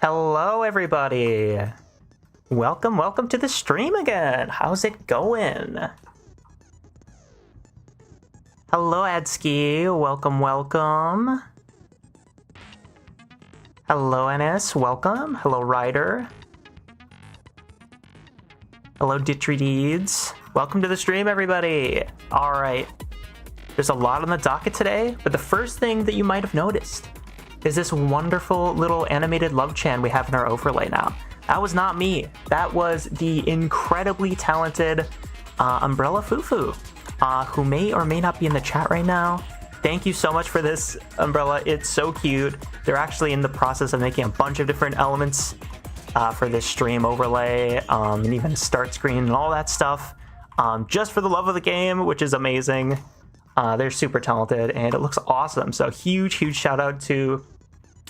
Hello, everybody. Welcome to the stream again. How's it going? Hello, Adski. Welcome. Hello, NS. Welcome. Hello, Ryder. Hello, Ditry Welcome to the stream, everybody. All right. There's a lot on the docket today, but the first thing that you might have noticed is this wonderful little animated love chan we have in our overlay now. That was not me. That was the incredibly talented Umbrella Fufu, who may or may not be in the chat right now. Thank you so much for this, Umbrella. It's so cute. They're actually in the process of making a bunch of different elements for this stream overlay, and even a start screen and all that stuff, just for the love of the game, which is amazing. They're super talented and it looks awesome. So huge shout out to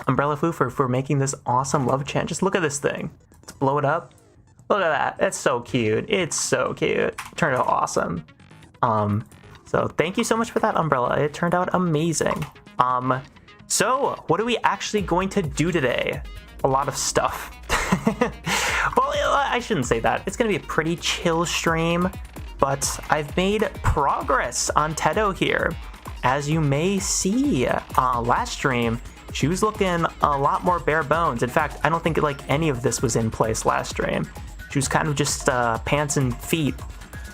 Umbrella Fufu for making this awesome love chan. Just look at this thing. Let's blow it up. Look at that. It's so cute. It's so cute. It turned out awesome. So thank you so much for that, Umbrella. It turned out amazing. So what are we actually going to do today? A lot of stuff. Well, I shouldn't say that. It's going to be a pretty chill stream. But I've made progress on Teto here. As you may see, last stream, she was looking a lot more bare bones. In fact, I don't think any of this was in place last stream. She was kind of just pants and feet.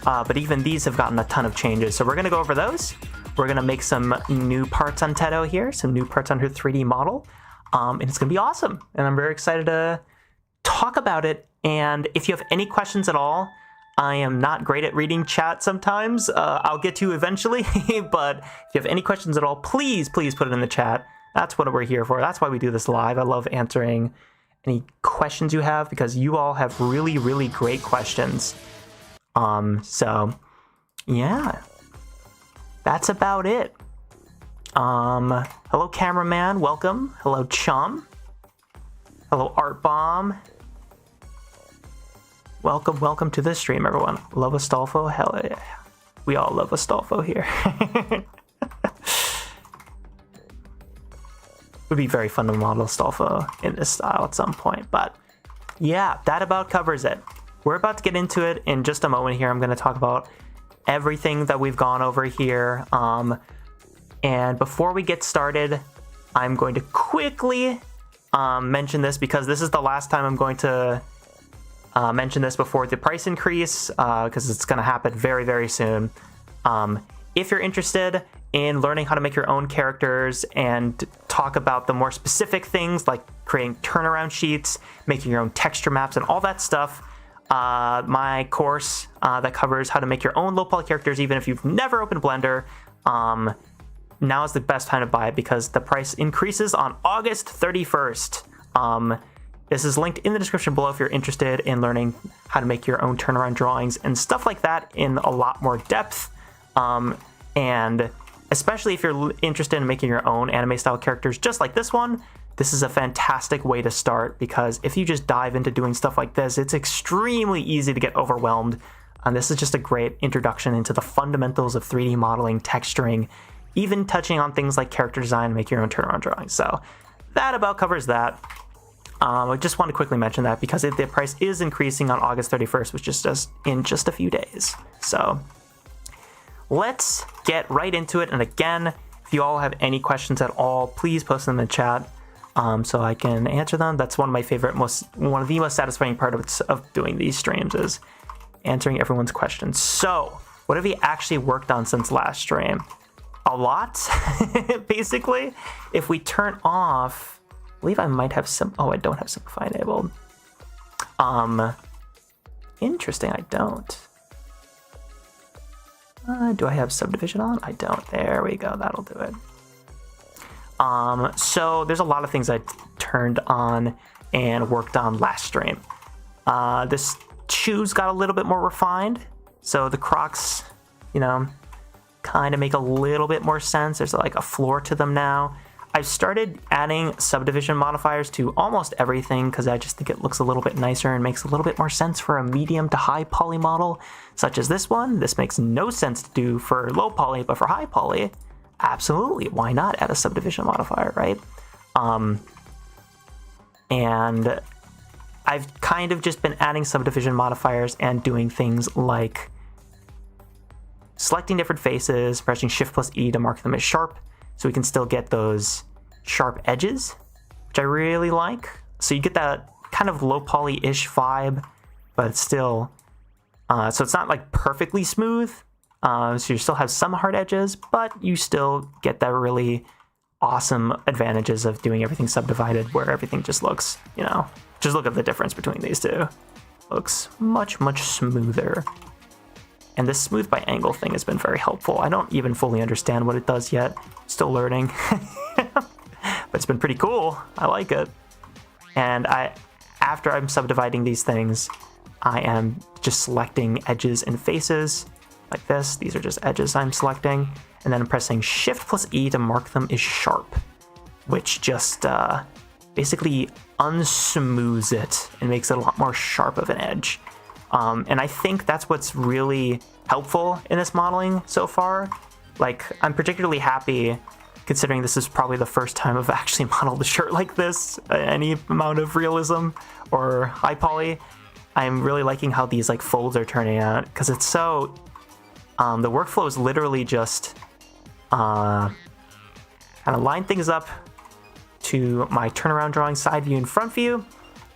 But even these have gotten a ton of changes. So we're going to go over those. We're going to make some new parts on Teto here, some new parts on her 3D model. And it's going to be awesome. And I'm very excited to talk about it. And if you have any questions at all, I am not great at reading chat sometimes. I'll get to you eventually, but if you have any questions at all, please put it in the chat. That's what we're here for. That's why we do this live. I love answering any questions you have because you all have really great questions. So yeah, that's about it. Hello, cameraman. Welcome. Hello, chum. Hello, Art Bomb. Welcome to this stream, everyone. Love Astolfo? Hell yeah. We all love Astolfo here. Would be very fun to model Astolfo in this style at some point. But yeah, that about covers it. We're about to get into it in just a moment here. I'm going to talk about everything that we've gone over here. And before we get started, I'm going to quickly mention this because this is the last time I'm going to mention this before the price increase, because it's going to happen very soon. If you're interested in learning how to make your own characters and talk about the more specific things like creating turnaround sheets, making your own texture maps and all that stuff, my course that covers how to make your own low poly characters even if you've never opened Blender, now is the best time to buy it because the price increases on August 31st. This is linked in the description below if you're interested in learning how to make your own turnaround drawings and stuff like that in a lot more depth. And especially if you're interested in making your own anime style characters just like this one, this is a fantastic way to start because if you just dive into doing stuff like this, it's extremely easy to get overwhelmed. And this is just a great introduction into the fundamentals of 3D modeling, texturing, even touching on things like character design and make your own turnaround drawings. So that about covers that. I just want to quickly mention that because the price is increasing on August 31st, which is just in just a few days. So let's get right into it. And again, if you all have any questions at all, please post them in the chat so I can answer them. That's one of my favorite, one of the most satisfying parts of doing these streams is answering everyone's questions. So what have we actually worked on since last stream? A lot, basically. If we turn off, I believe I might have some. Oh, I don't have Simplify enabled. Interesting. I don't. Do I have Subdivision on? I don't. There we go. That'll do it. So there's a lot of things I turned on and worked on last stream. This shoes got a little bit more refined, so the Crocs, kind of make a little bit more sense. There's like a floor to them now. I've started adding subdivision modifiers to almost everything because I just think it looks a little bit nicer and makes a little bit more sense for a medium to high poly model, such as this one. This makes no sense to do for low poly, but for high poly, absolutely. Why not add a subdivision modifier, right? And I've kind of just been adding subdivision modifiers and doing things like selecting different faces, pressing Shift+E to mark them as sharp, so we can still get those sharp edges, which I really like. So you get that kind of low poly-ish vibe, but it's still, so it's not like perfectly smooth. So you still have some hard edges, but you still get that really awesome advantages of doing everything subdivided, where everything just looks, you know, just look at the difference between these two. Looks much, much smoother. And this smooth by angle thing has been very helpful. I don't even fully understand what it does yet. Still learning. But it's been pretty cool. I like it. And after I'm subdividing these things, I am just selecting edges and faces like this. These are just edges I'm selecting. And then I'm pressing Shift+E to mark them as sharp, which just basically unsmooths it and makes it a lot more sharp of an edge. And I think that's what's really helpful in this modeling so far. Like, I'm particularly happy considering this is probably the first time I've actually modeled a shirt like this, any amount of realism or high poly. I'm really liking how these like folds are turning out, because it's so, the workflow is literally just kind of line things up to my turnaround drawing, side view and front view,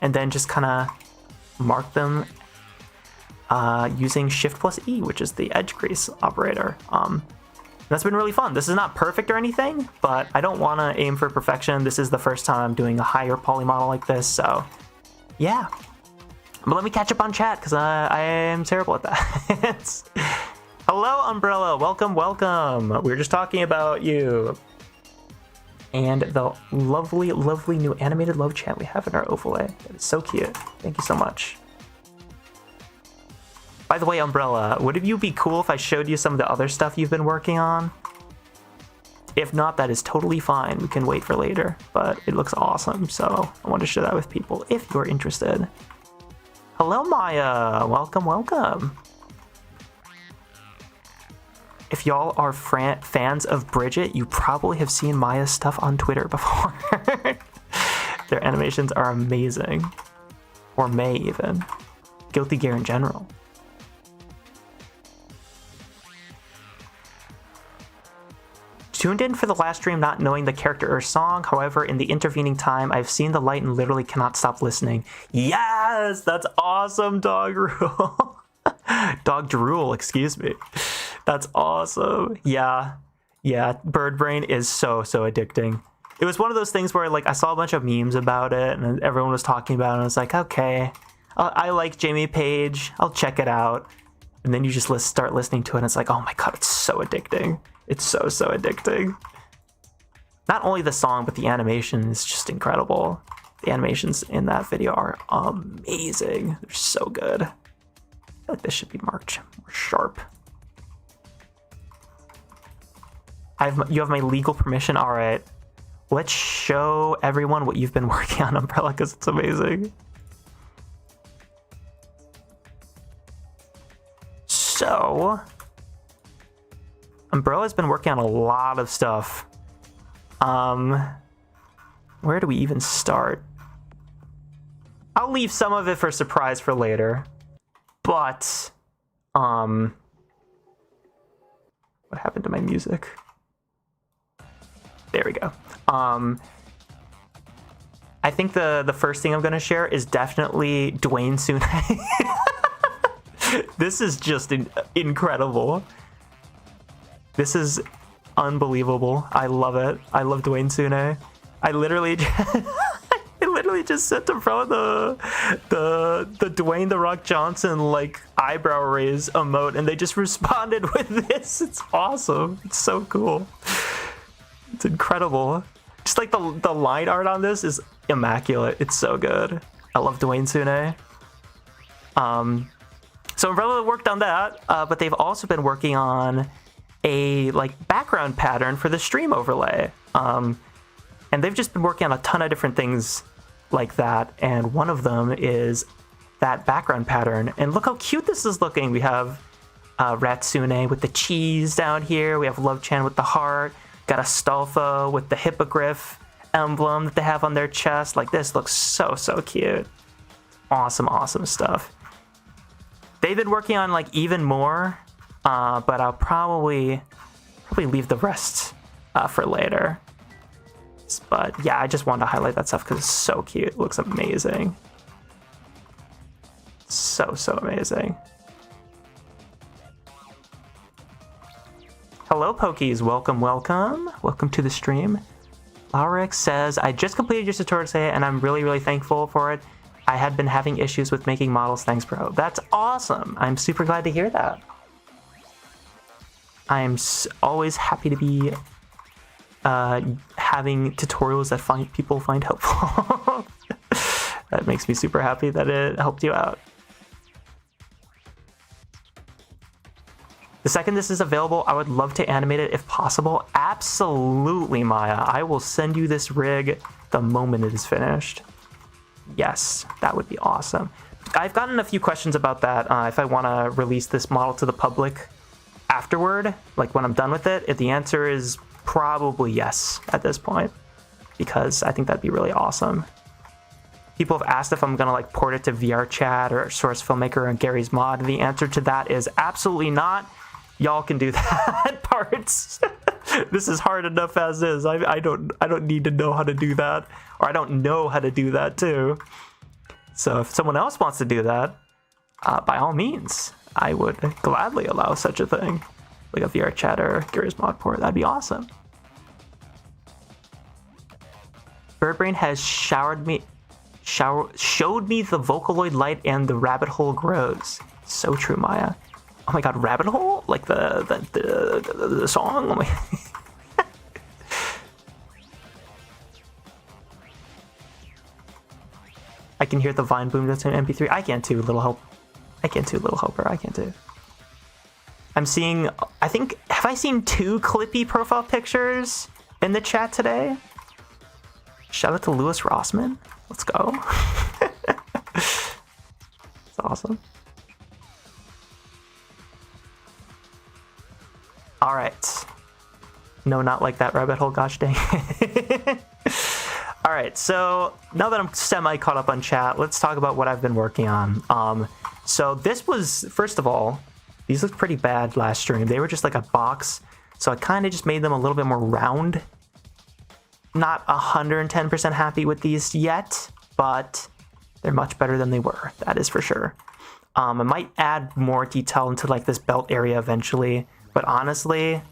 and then just kind of mark them using Shift+E, which is the edge crease operator. That's been really fun. This is not perfect or anything, but I don't want to aim for perfection. This is the first time I'm doing a higher poly model like this, so yeah. But let me catch up on chat, because I am terrible at that. Hello, Umbrella. Welcome, welcome. We were just talking about you and the lovely, lovely new animated love chat we have in our overlay. That is so cute. Thank you so much. By the way, Umbrella, would it be cool if I showed you some of the other stuff you've been working on? If not, that is totally fine. We can wait for later, but it looks awesome, so I want to share that with people if you're interested. Hello, Maya. Welcome, welcome. If y'all are fans of Bridget, you probably have seen Maya's stuff on Twitter before. Their animations are amazing. Or May, even. Guilty Gear in general. Tuned in for the last stream not knowing the character or song. However, in the intervening time, I've seen the light and literally cannot stop listening. Yes! That's awesome, Dog Rule. Dog Drool, excuse me. That's awesome. Yeah. Yeah, Birdbrain is so addicting. It was one of those things where like I saw a bunch of memes about it and everyone was talking about it and I was like, okay, I like Jamie Page. I'll check it out. And then you just start listening to it and it's like, oh my god, it's so addicting. It's so addicting. Not only the song, but the animation is just incredible. The animations in that video are amazing. They're so good. I feel like this should be marked more sharp. You have my legal permission? All right. Let's show everyone what you've been working on, Umbrella, because it's amazing. So, Umbrella's been working on a lot of stuff. Where do we even start? I'll leave some of it for surprise for later. But, what happened to my music? There we go. I think the first thing I'm going to share is definitely Dwayne Sune. This is just incredible. This is unbelievable. I love it. I love Dwayne Sune. I literally just sent to bro the Dwayne The Rock Johnson like eyebrow raise emote, and they just responded with this. It's awesome. It's so cool. It's incredible. Just like the line art on this is immaculate. It's so good. I love Dwayne Sune. So Umbrella worked on that, but they've also been working on a like background pattern for the stream overlay. And they've just been working on a ton of different things like that. And one of them is that background pattern. And look how cute this is looking. We have Ratsune with the cheese down here. We have Love Chan with the heart. Got Astolfo with the hippogriff. emblem that they have on their chest. Like, this looks so cute. Awesome stuff. They've been working on like even more, but I'll probably leave the rest for later. But yeah, I just wanted to highlight that stuff because it's so cute. It looks amazing. So amazing. Hello, Pokies. Welcome to the stream. Laurix says, I just completed your tutorial today, and I'm really thankful for it. I had been having issues with making models. Thanks, bro. That's awesome. I'm super glad to hear that. I'm always happy to be having tutorials that people find helpful. That makes me super happy that it helped you out. The second this is available, I would love to animate it if possible. Absolutely, Maya. I will send you this rig the moment it is finished. Yes, that would be awesome. I've gotten a few questions about that, if I want to release this model to the public afterward, like when I'm done with it. The answer is probably yes at this point, because I think that'd be really awesome. People have asked if I'm going to like port it to VR Chat or Source Filmmaker and Gary's Mod. The answer to that is absolutely not. Y'all can do that parts. This is hard enough as is. I don't need to know how to do that, or I don't know how to do that too. So if someone else wants to do that, by all means, I would gladly allow such a thing, like a VR Chat or Gary's Mod port. That'd be awesome. Birdbrain has showed me the Vocaloid light and the rabbit hole grows. So true, Maya. Oh my god, rabbit hole? Like the song? Oh my I can hear the Vine boom that's in MP3. I can too, Little Help. I can too, Little Helper. I can too. I'm seeing, I think, have I seen 2 Clippy profile pictures in the chat today? Shout out to Lewis Rossman. Let's go. That's awesome. All right. No, not like that rabbit hole. Gosh dang. All right. So now that I'm semi caught up on chat, let's talk about what I've been working on. So this was, first of all, these looked pretty bad last stream. They were just like a box. So I kind of just made them a little bit more round. Not 110% happy with these yet, but they're much better than they were. That is for sure. I might add more detail into like this belt area eventually. But honestly,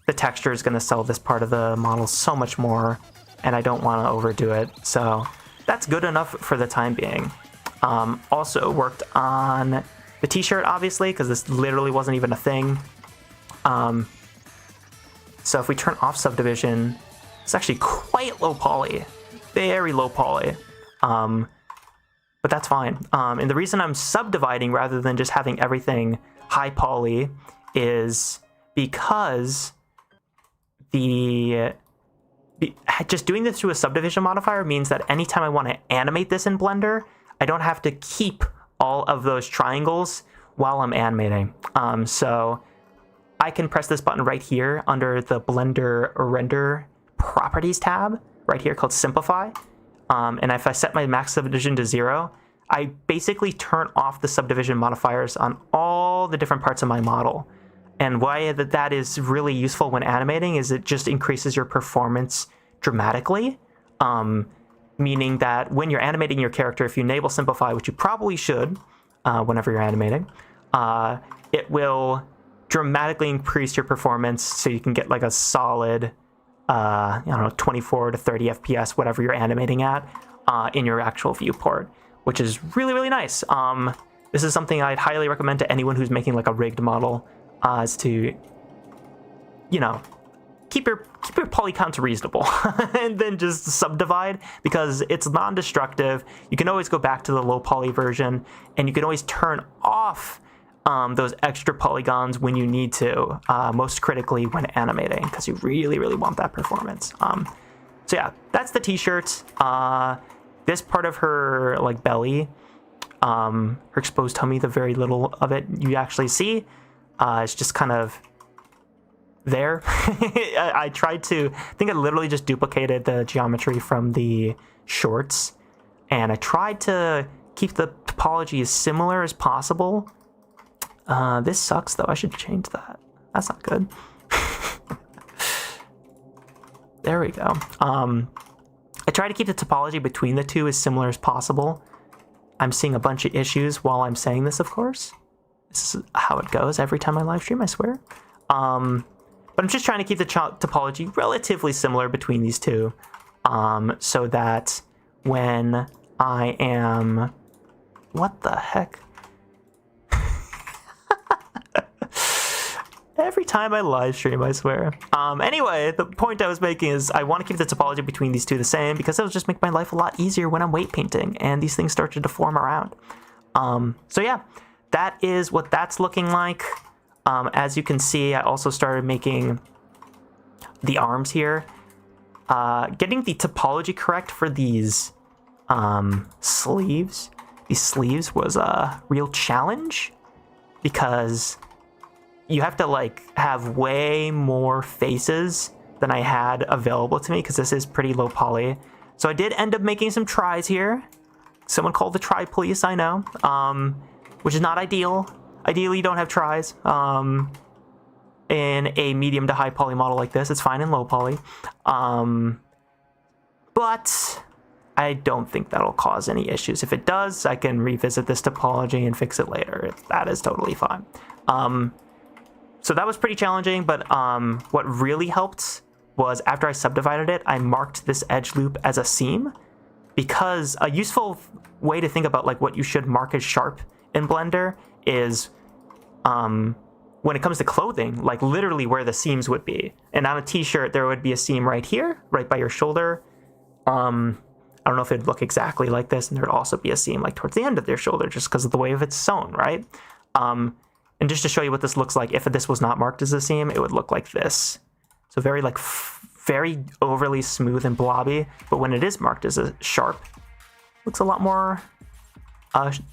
the texture is going to sell this part of the model so much more, and I don't want to overdo it. So that's good enough for the time being. Also worked on the t-shirt, obviously, because this literally wasn't even a thing. So if we turn off subdivision, it's actually quite low poly, very low poly. But that's fine. And the reason I'm subdividing rather than just having everything high poly is because just doing this through a subdivision modifier means that anytime I want to animate this in Blender, I don't have to keep all of those triangles while I'm animating. So I can press this button right here under the Blender Render Properties tab, right here called Simplify. And if I set my max subdivision to 0, I basically turn off the subdivision modifiers on all the different parts of my model. And why that is really useful when animating is it just increases your performance dramatically. Meaning that when you're animating your character, if you enable Simplify, which you probably should whenever you're animating, it will dramatically increase your performance so you can get like a solid, 24 to 30 FPS, whatever you're animating at, in your actual viewport, which is really nice. This is something I'd highly recommend to anyone who's making like a rigged model, is to, keep your poly counts reasonable and then just subdivide, because it's non-destructive. You can always go back to the low poly version, and you can always turn off those extra polygons when you need to, most critically when animating, because you really want that performance. So yeah, that's the t-shirt. This part of her like belly, her exposed tummy, the very little of it you actually see, it's just kind of there. I tried to, I think I literally just duplicated the geometry from the shorts, and I tried to keep the topology as similar as possible. This sucks though, I should change that. That's not good. There we go. I try to keep the topology between the two as similar as possible. I'm seeing a bunch of issues while I'm saying this, of course. This is how it goes every time I live stream, I swear. But I'm just trying to keep the topology relatively similar between these two, so that when I am... What the heck? Every time I live stream, I swear. Anyway, the point I was making is I want to keep the topology between these two the same, because it'll just make my life a lot easier when I'm weight painting and these things start to deform around. So yeah, that is what that's looking like. As you can see, I also started making the arms here. Getting the topology correct for these sleeves. These sleeves was a real challenge, because you have to like have way more faces than I had available to me, because this is pretty low poly. So I did end up making some tries here. Someone called the try police, I know, which is not ideal. Ideally, you don't have tries in a medium to high poly model like this. It's fine in low poly. But I don't think that'll cause any issues. If it does, I can revisit this topology and fix it later. That is totally fine. So that was pretty challenging, but what really helped was after I subdivided it, I marked this edge loop as a seam, because a useful way to think about like what you should mark as sharp in Blender is when it comes to clothing, like literally where the seams would be. And on a t-shirt, there would be a seam right here, right by your shoulder. I don't know if it'd look exactly like this, and there'd also be a seam like towards the end of their shoulder, just because of the way of it's sewn, right? And just to show you what this looks like, if this was not marked as a seam, it would look like this. So very like very overly smooth and blobby, but when it is marked as a sharp, it looks a lot more,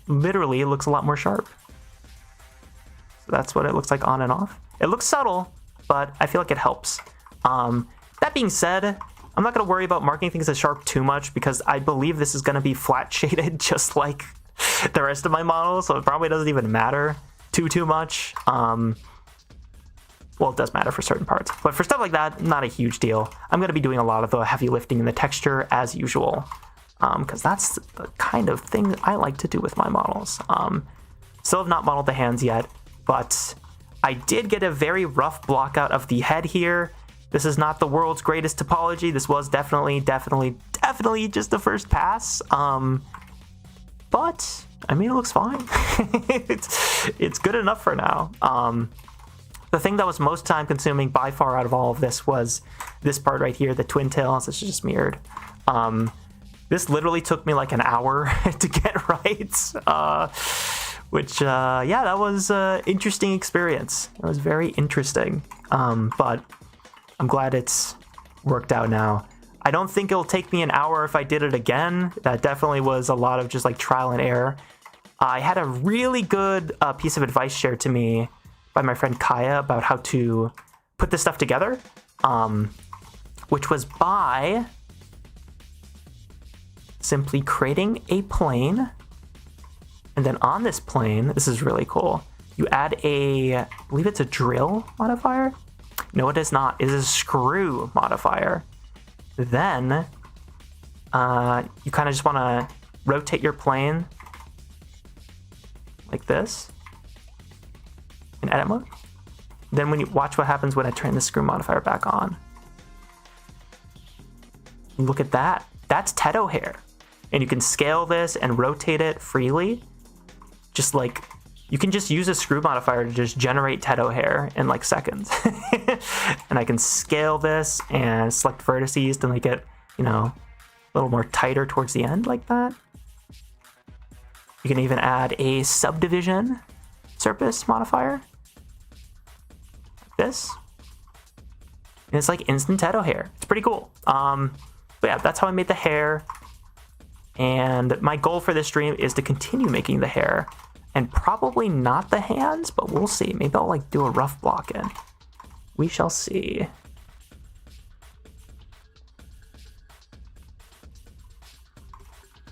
literally it looks a lot more sharp. So that's what it looks like on and off. It looks subtle, but I feel like it helps. That being said, I'm not going to worry about marking things as sharp too much, because I believe this is going to be flat shaded just like the rest of my models, so it probably doesn't even matter too much. Well, it does matter for certain parts, but for stuff like that, not a huge deal. I'm going to be doing a lot of the heavy lifting in the texture as usual, because that's the kind of thing I like to do with my models. Still have not modeled the hands yet, but I did get a very rough block out of the head here. This is not the world's greatest topology. This was definitely just the first pass. But I mean, it looks fine. it's good enough for now. The thing that was most time consuming by far out of all of this was this part right here, the twin tails. This is just mirrored. This literally took me like an hour to get right, which yeah, that was an interesting experience. It was very interesting, but I'm glad it's worked out now. I don't think it'll take me an hour if I did it again. That definitely was a lot of just like trial and error. I had a really good piece of advice shared to me by my friend Kaya about how to put this stuff together, which was by simply creating a plane. And then on this plane, this is really cool, you add I believe it's a drill modifier? No, it is not. It is a screw modifier. Then you kind of just want to rotate your plane like this in edit mode. Then when you watch what happens when I turn the screw modifier back on. Look at that. That's Teto hair. And you can scale this and rotate it freely. Just like, you can just use a screw modifier to just generate Teto hair in like seconds. And I can scale this and select vertices to make it, you know, a little more tighter towards the end like that. You can even add a subdivision surface modifier. Like this. And it's like instant Teto hair. It's pretty cool. But yeah, that's how I made the hair. And my goal for this stream is to continue making the hair. And probably not the hands, but we'll see. Maybe I'll like do a rough block in. We shall see.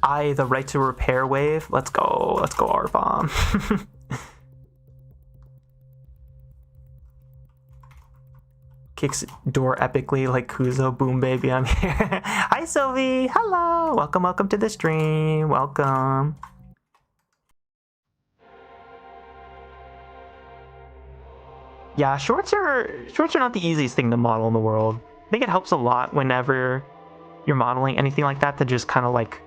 The right to repair wave. Let's go R-bomb. Kicks door epically like Kuzo. Boom, baby, I'm here. Hi, Sylvie. Hello. Welcome to the stream. Welcome. Yeah, shorts are not the easiest thing to model in the world. I think it helps a lot whenever you're modeling anything like that to just kind of like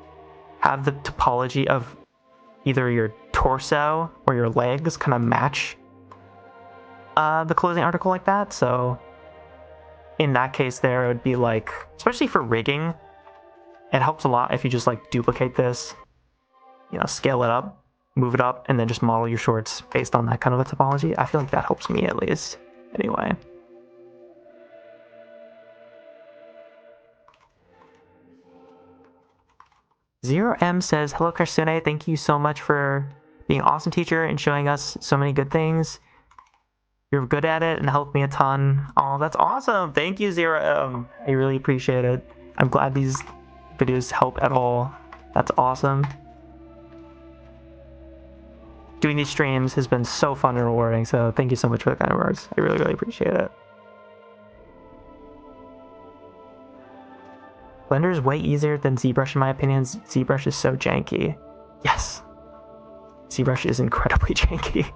have the topology of either your torso or your legs kind of match the closing article like that. So in that case there, it would be like, especially for rigging, it helps a lot if you just like duplicate this, you know, scale it up, move it up, and then just model your shorts based on that kind of a topology. I feel like that helps me at least. Anyway. Zero M says, hello Karsune, thank you so much for being an awesome teacher and showing us so many good things. You're good at it and helped me a ton. Oh, that's awesome. Thank you, Zero M. I really appreciate it. I'm glad these videos help at all. That's awesome. Doing these streams has been so fun and rewarding, so thank you so much for the kind words. I really appreciate it. Blender is way easier than ZBrush in my opinion. ZBrush is so janky. Yes. ZBrush is incredibly janky.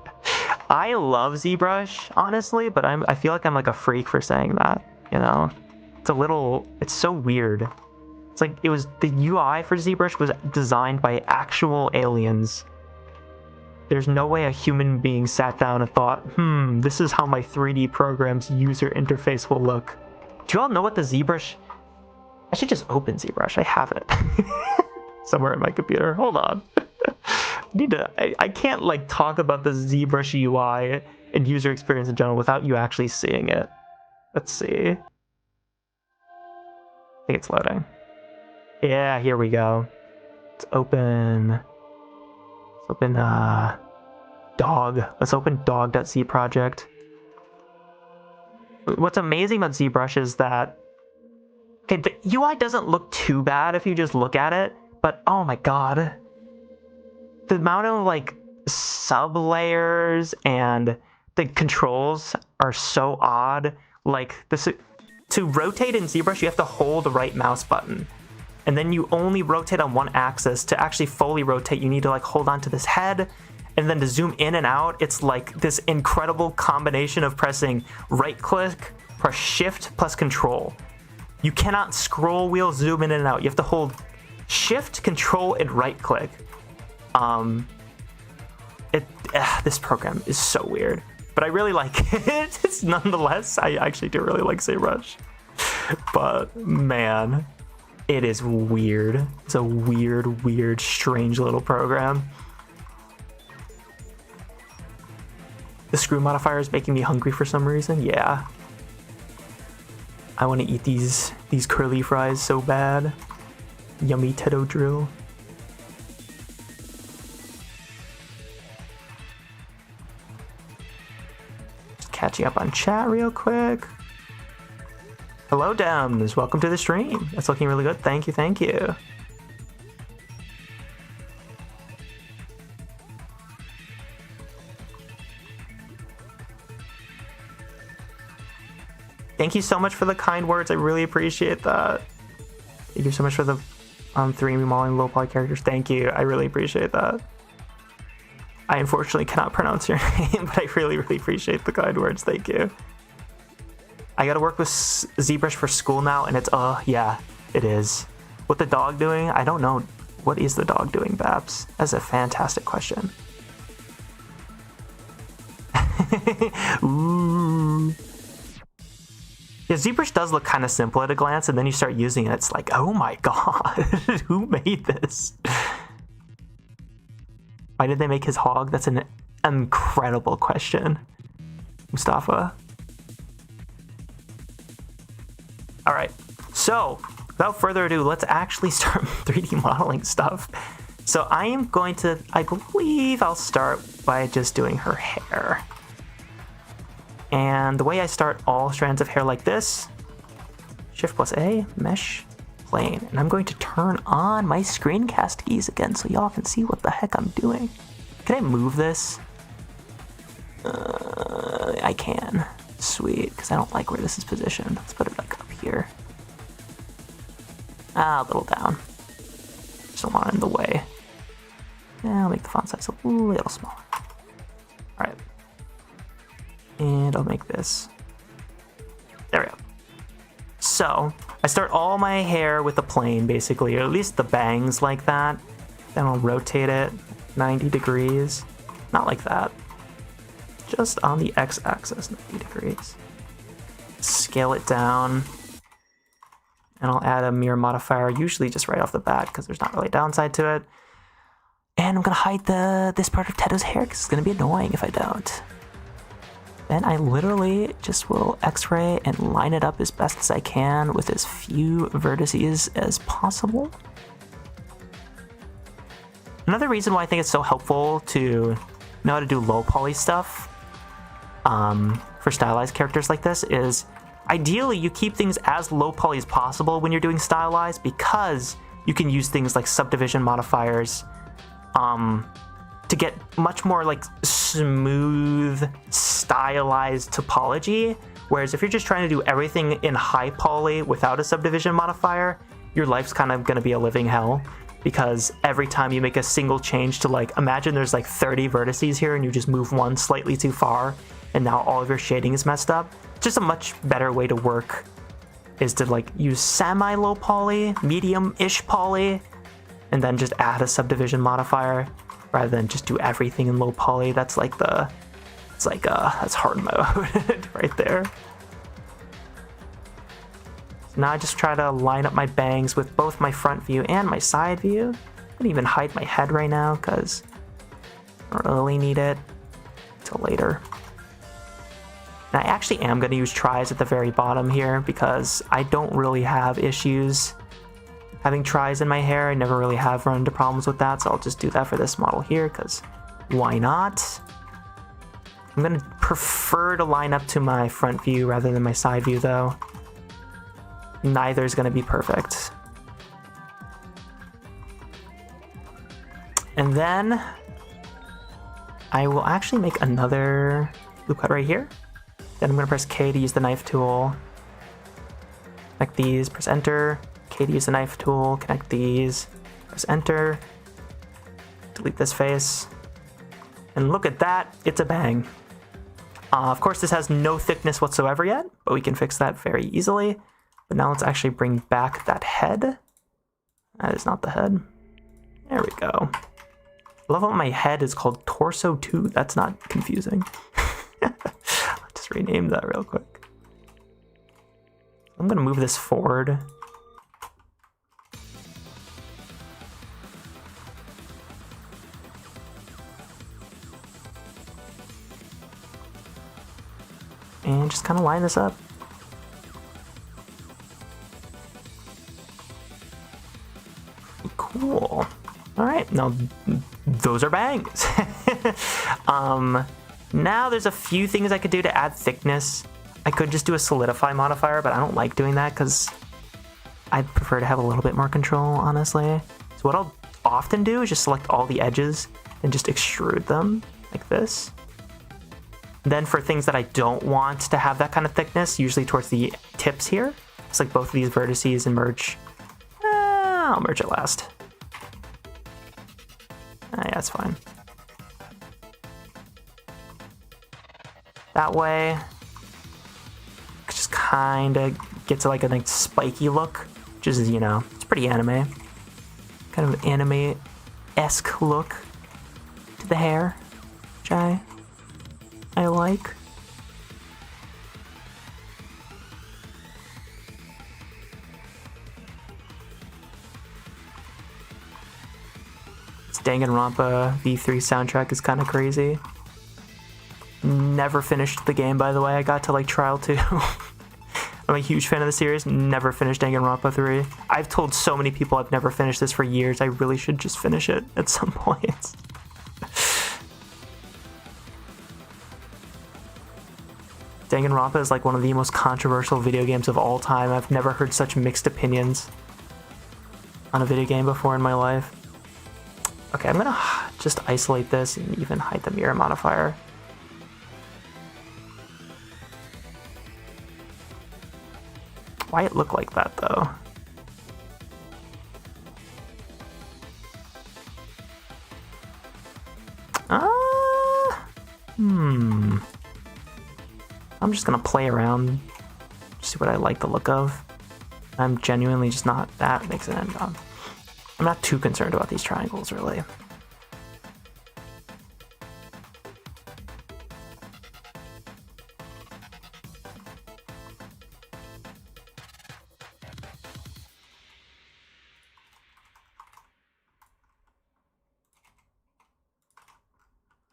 I love ZBrush, honestly, but I feel like I'm like a freak for saying that, you know? It's so weird. It's like the UI for ZBrush was designed by actual aliens. There's no way a human being sat down and thought, this is how my 3D program's user interface will look. Do you all know what the ZBrush... I should just open ZBrush. I have it. Somewhere in my computer. Hold on. I can't like talk about the ZBrush UI and user experience in general without you actually seeing it. Let's see. I think it's loading. Yeah, here we go. Let's open dog. Let's open dog.z project. What's amazing about ZBrush is that the UI doesn't look too bad if you just look at it, but oh my god. The amount of like sub layers and the controls are so odd. Like this, to rotate in ZBrush, you have to hold the right mouse button. And then you only rotate on one axis. To actually fully rotate, you need to like hold on to this head. And then to zoom in and out, it's like this incredible combination of pressing right click, press shift plus control. You cannot scroll wheel zoom in and out. You have to hold shift, control, and right click. This program is so weird, but I really like it. It's nonetheless, I actually do really like ZBrush. But man, it is weird. It's a weird, strange little program. The screw modifier is making me hungry for some reason. Yeah. I want to eat these curly fries so bad. Yummy Teto drill. Just catching up on chat real quick. Hello, Dems. Welcome to the stream. That's looking really good. Thank you. Thank you so much for the kind words. I really appreciate that. Thank you so much for the 3D modeling low poly characters. Thank you. I really appreciate that. I unfortunately cannot pronounce your name, but I really appreciate the kind words. Thank you. I gotta work with ZBrush for school now, and it's, yeah, it is. What the dog doing? I don't know. What is the dog doing, Babs? That's a fantastic question. Ooh. Yeah, ZBrush does look kind of simple at a glance, and then you start using it, it's like, oh my god, who made this? Why did they make his hog? That's an incredible question, Mustafa. All right, so without further ado, let's actually start 3D modeling stuff. So I believe I'll start by just doing her hair. And the way I start all strands of hair like this, Shift plus A, mesh, plane. And I'm going to turn on my screencast keys again so y'all can see what the heck I'm doing. Can I move this? I can. Sweet, because I don't like where this is positioned. Let's put it like up here. A little down. Just don't want it in the way. Yeah, I'll make the font size a little smaller. Alright. And I'll make this. There we go. So, I start all my hair with a plane, basically, or at least the bangs like that. Then I'll rotate it 90 degrees. Not like that. Just on the x-axis, 90 degrees. Scale it down. And I'll add a mirror modifier, usually just right off the bat, because there's not really a downside to it. And I'm going to hide this part of Teto's hair, because it's going to be annoying if I don't. Then I literally just will X-ray and line it up as best as I can with as few vertices as possible. Another reason why I think it's so helpful to know how to do low poly stuff for stylized characters like this is ideally you keep things as low poly as possible when you're doing stylized, because you can use things like subdivision modifiers to get much more like smooth stylized topology. Whereas if you're just trying to do everything in high poly without a subdivision modifier, your life's kind of going to be a living hell, because every time you make a single change to, like, imagine there's like 30 vertices here and you just move one slightly too far and now all of your shading is messed up. Just a much better way to work is to like use semi low poly, medium-ish poly, and then just add a subdivision modifier rather than just do everything in low poly. That's like that's hard mode right there. So now I just try to line up my bangs with both my front view and my side view. I don't even hide my head right now because I don't really need it until later. And I actually am going to use tries at the very bottom here because I don't really have issues having tries in my hair. I never really have run into problems with that, so I'll just do that for this model here because why not? I'm going to prefer to line up to my front view rather than my side view though. Neither is going to be perfect. And then I will actually make another loop cut right here. Then I'm going to press K to use the knife tool. Connect these, press enter. K to use the knife tool, connect these, press enter. Delete this face. And look at that, it's a bang. Of course, this has no thickness whatsoever yet, but we can fix that very easily. But now let's actually bring back that head. That is not the head. There we go. I love how my head is called Torso 2. That's not confusing. I'll just rename that real quick. I'm gonna move this forward. And just kind of line this up. Cool. All right, now those are bangs. Now there's a few things I could do to add thickness. I could just do a solidify modifier, but I don't like doing that because I prefer to have a little bit more control, honestly. So what I'll often do is just select all the edges and just extrude them like this. Then for things that I don't want to have that kind of thickness, usually towards the tips here, it's like both of these vertices and merge. I'll merge it last. Yeah, that's fine. That way, it just kind of gets like a nice spiky look, which is, you know, it's pretty anime. Kind of anime-esque look to the hair, which I like. This Danganronpa V3 soundtrack is kind of crazy. Never finished the game, by the way. I got to like Trial 2. I'm a huge fan of the series. Never finished Danganronpa 3. I've told so many people I've never finished this for years. I really should just finish it at some point. Danganronpa is like one of the most controversial video games of all time. I've never heard such mixed opinions on a video game before in my life. Okay, I'm gonna just isolate this and even hide the mirror modifier. Why it look like that though? I'm just gonna play around, see what I like the look of. I'm genuinely just not that mixing it. I'm not too concerned about these triangles, really.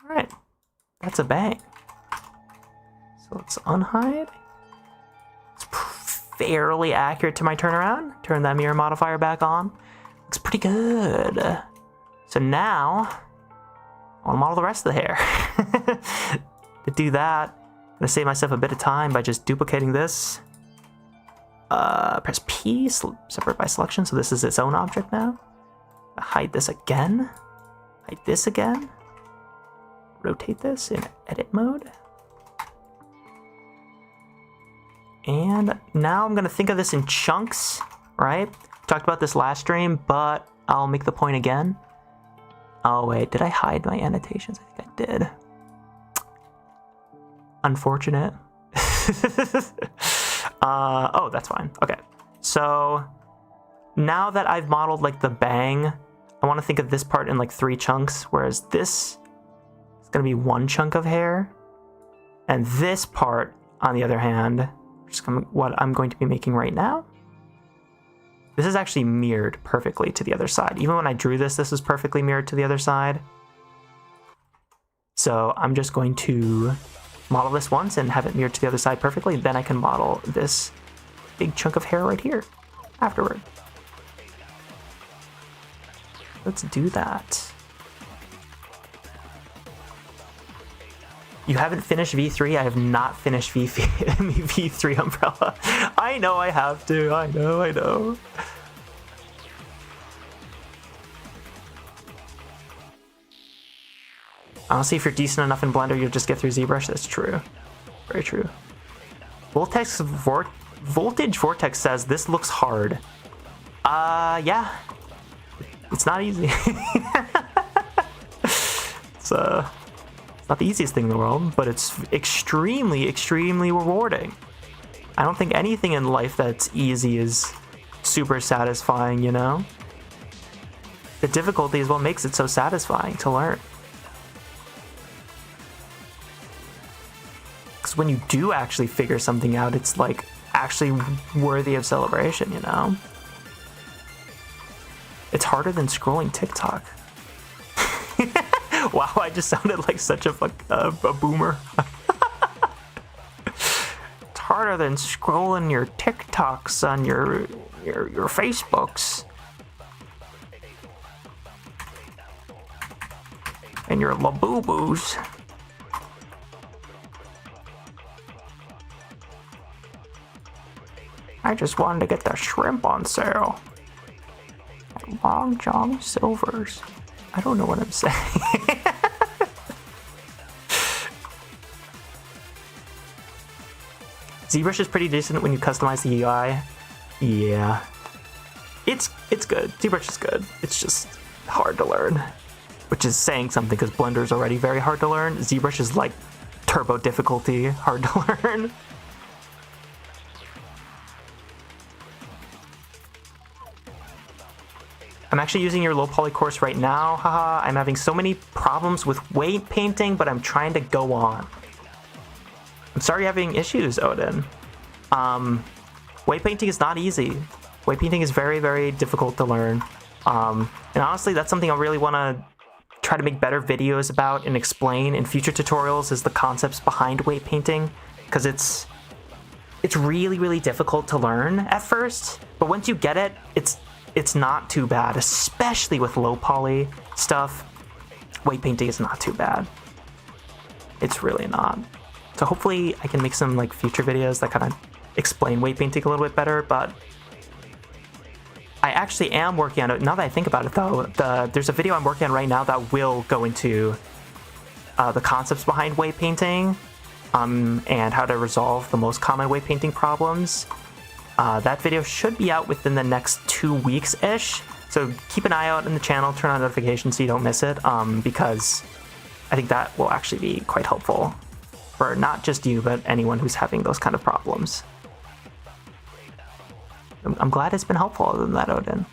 All right, that's a bang. So let's unhide. It's fairly accurate to my turnaround. Turn that mirror modifier back on. Looks pretty good. So now, I want to model the rest of the hair. To do that, I'm going to save myself a bit of time by just duplicating this. Press P, separate by selection, so this is its own object now. Hide this again. Hide this again. Rotate this in edit mode. And now I'm going to think of this in chunks, right? Talked about this last stream, but I'll make the point again. Oh wait, did I hide my annotations? I think I did. Unfortunate. Oh, that's fine. Okay, so now that I've modeled like the bang, I want to think of this part in like 3 chunks, whereas this is going to be 1 chunk of hair. And this part, on the other hand, which is what I'm going to be making right now, this is actually mirrored perfectly to the other side. Even when I drew this, this is perfectly mirrored to the other side. So I'm just going to model this once and have it mirrored to the other side perfectly. Then I can model this big chunk of hair right here afterward. Let's do that. You haven't finished V3? I have not finished V3 Umbrella. I know I have to. I know. Honestly, if you're decent enough in Blender, you'll just get through ZBrush. That's true. Very true. Voltage Vortex says this looks hard. Yeah. It's not easy. It's not the easiest thing in the world, but it's extremely, extremely rewarding. I don't think anything in life that's easy is super satisfying, you know? The difficulty is what makes it so satisfying to learn. Because when you do actually figure something out, it's like actually worthy of celebration, you know? It's harder than scrolling TikTok. Wow, I just sounded like such a boomer. It's harder than scrolling your TikToks on your Facebooks. And your Labubu's. I just wanted to get the shrimp on sale. At Long John Silver's. I don't know what I'm saying. ZBrush is pretty decent when you customize the UI. Yeah. It's good. ZBrush is good. It's just hard to learn. Which is saying something because Blender is already very hard to learn. ZBrush is like turbo difficulty, hard to learn. I'm actually using your low poly course right now. Haha, I'm having so many problems with weight painting, but I'm trying to go on. I'm sorry you're having issues, Odin. Weight painting is not easy. Weight painting is very, very difficult to learn. And honestly, that's something I really want to try to make better videos about and explain in future tutorials, is the concepts behind weight painting. Because it's really, really difficult to learn at first, but once you get it, it's not too bad, especially with low poly stuff. Weight painting is not too bad. It's really not. So hopefully I can make some like future videos that kind of explain weight painting a little bit better, but I actually am working on it. Now that I think about it though, there's a video I'm working on right now that will go into the concepts behind weight painting and how to resolve the most common weight painting problems. That video should be out within the next 2 weeks-ish, so keep an eye out on the channel, turn on notifications so you don't miss it, because I think that will actually be quite helpful for not just you, but anyone who's having those kind of problems. I'm glad it's been helpful other than that, Odin.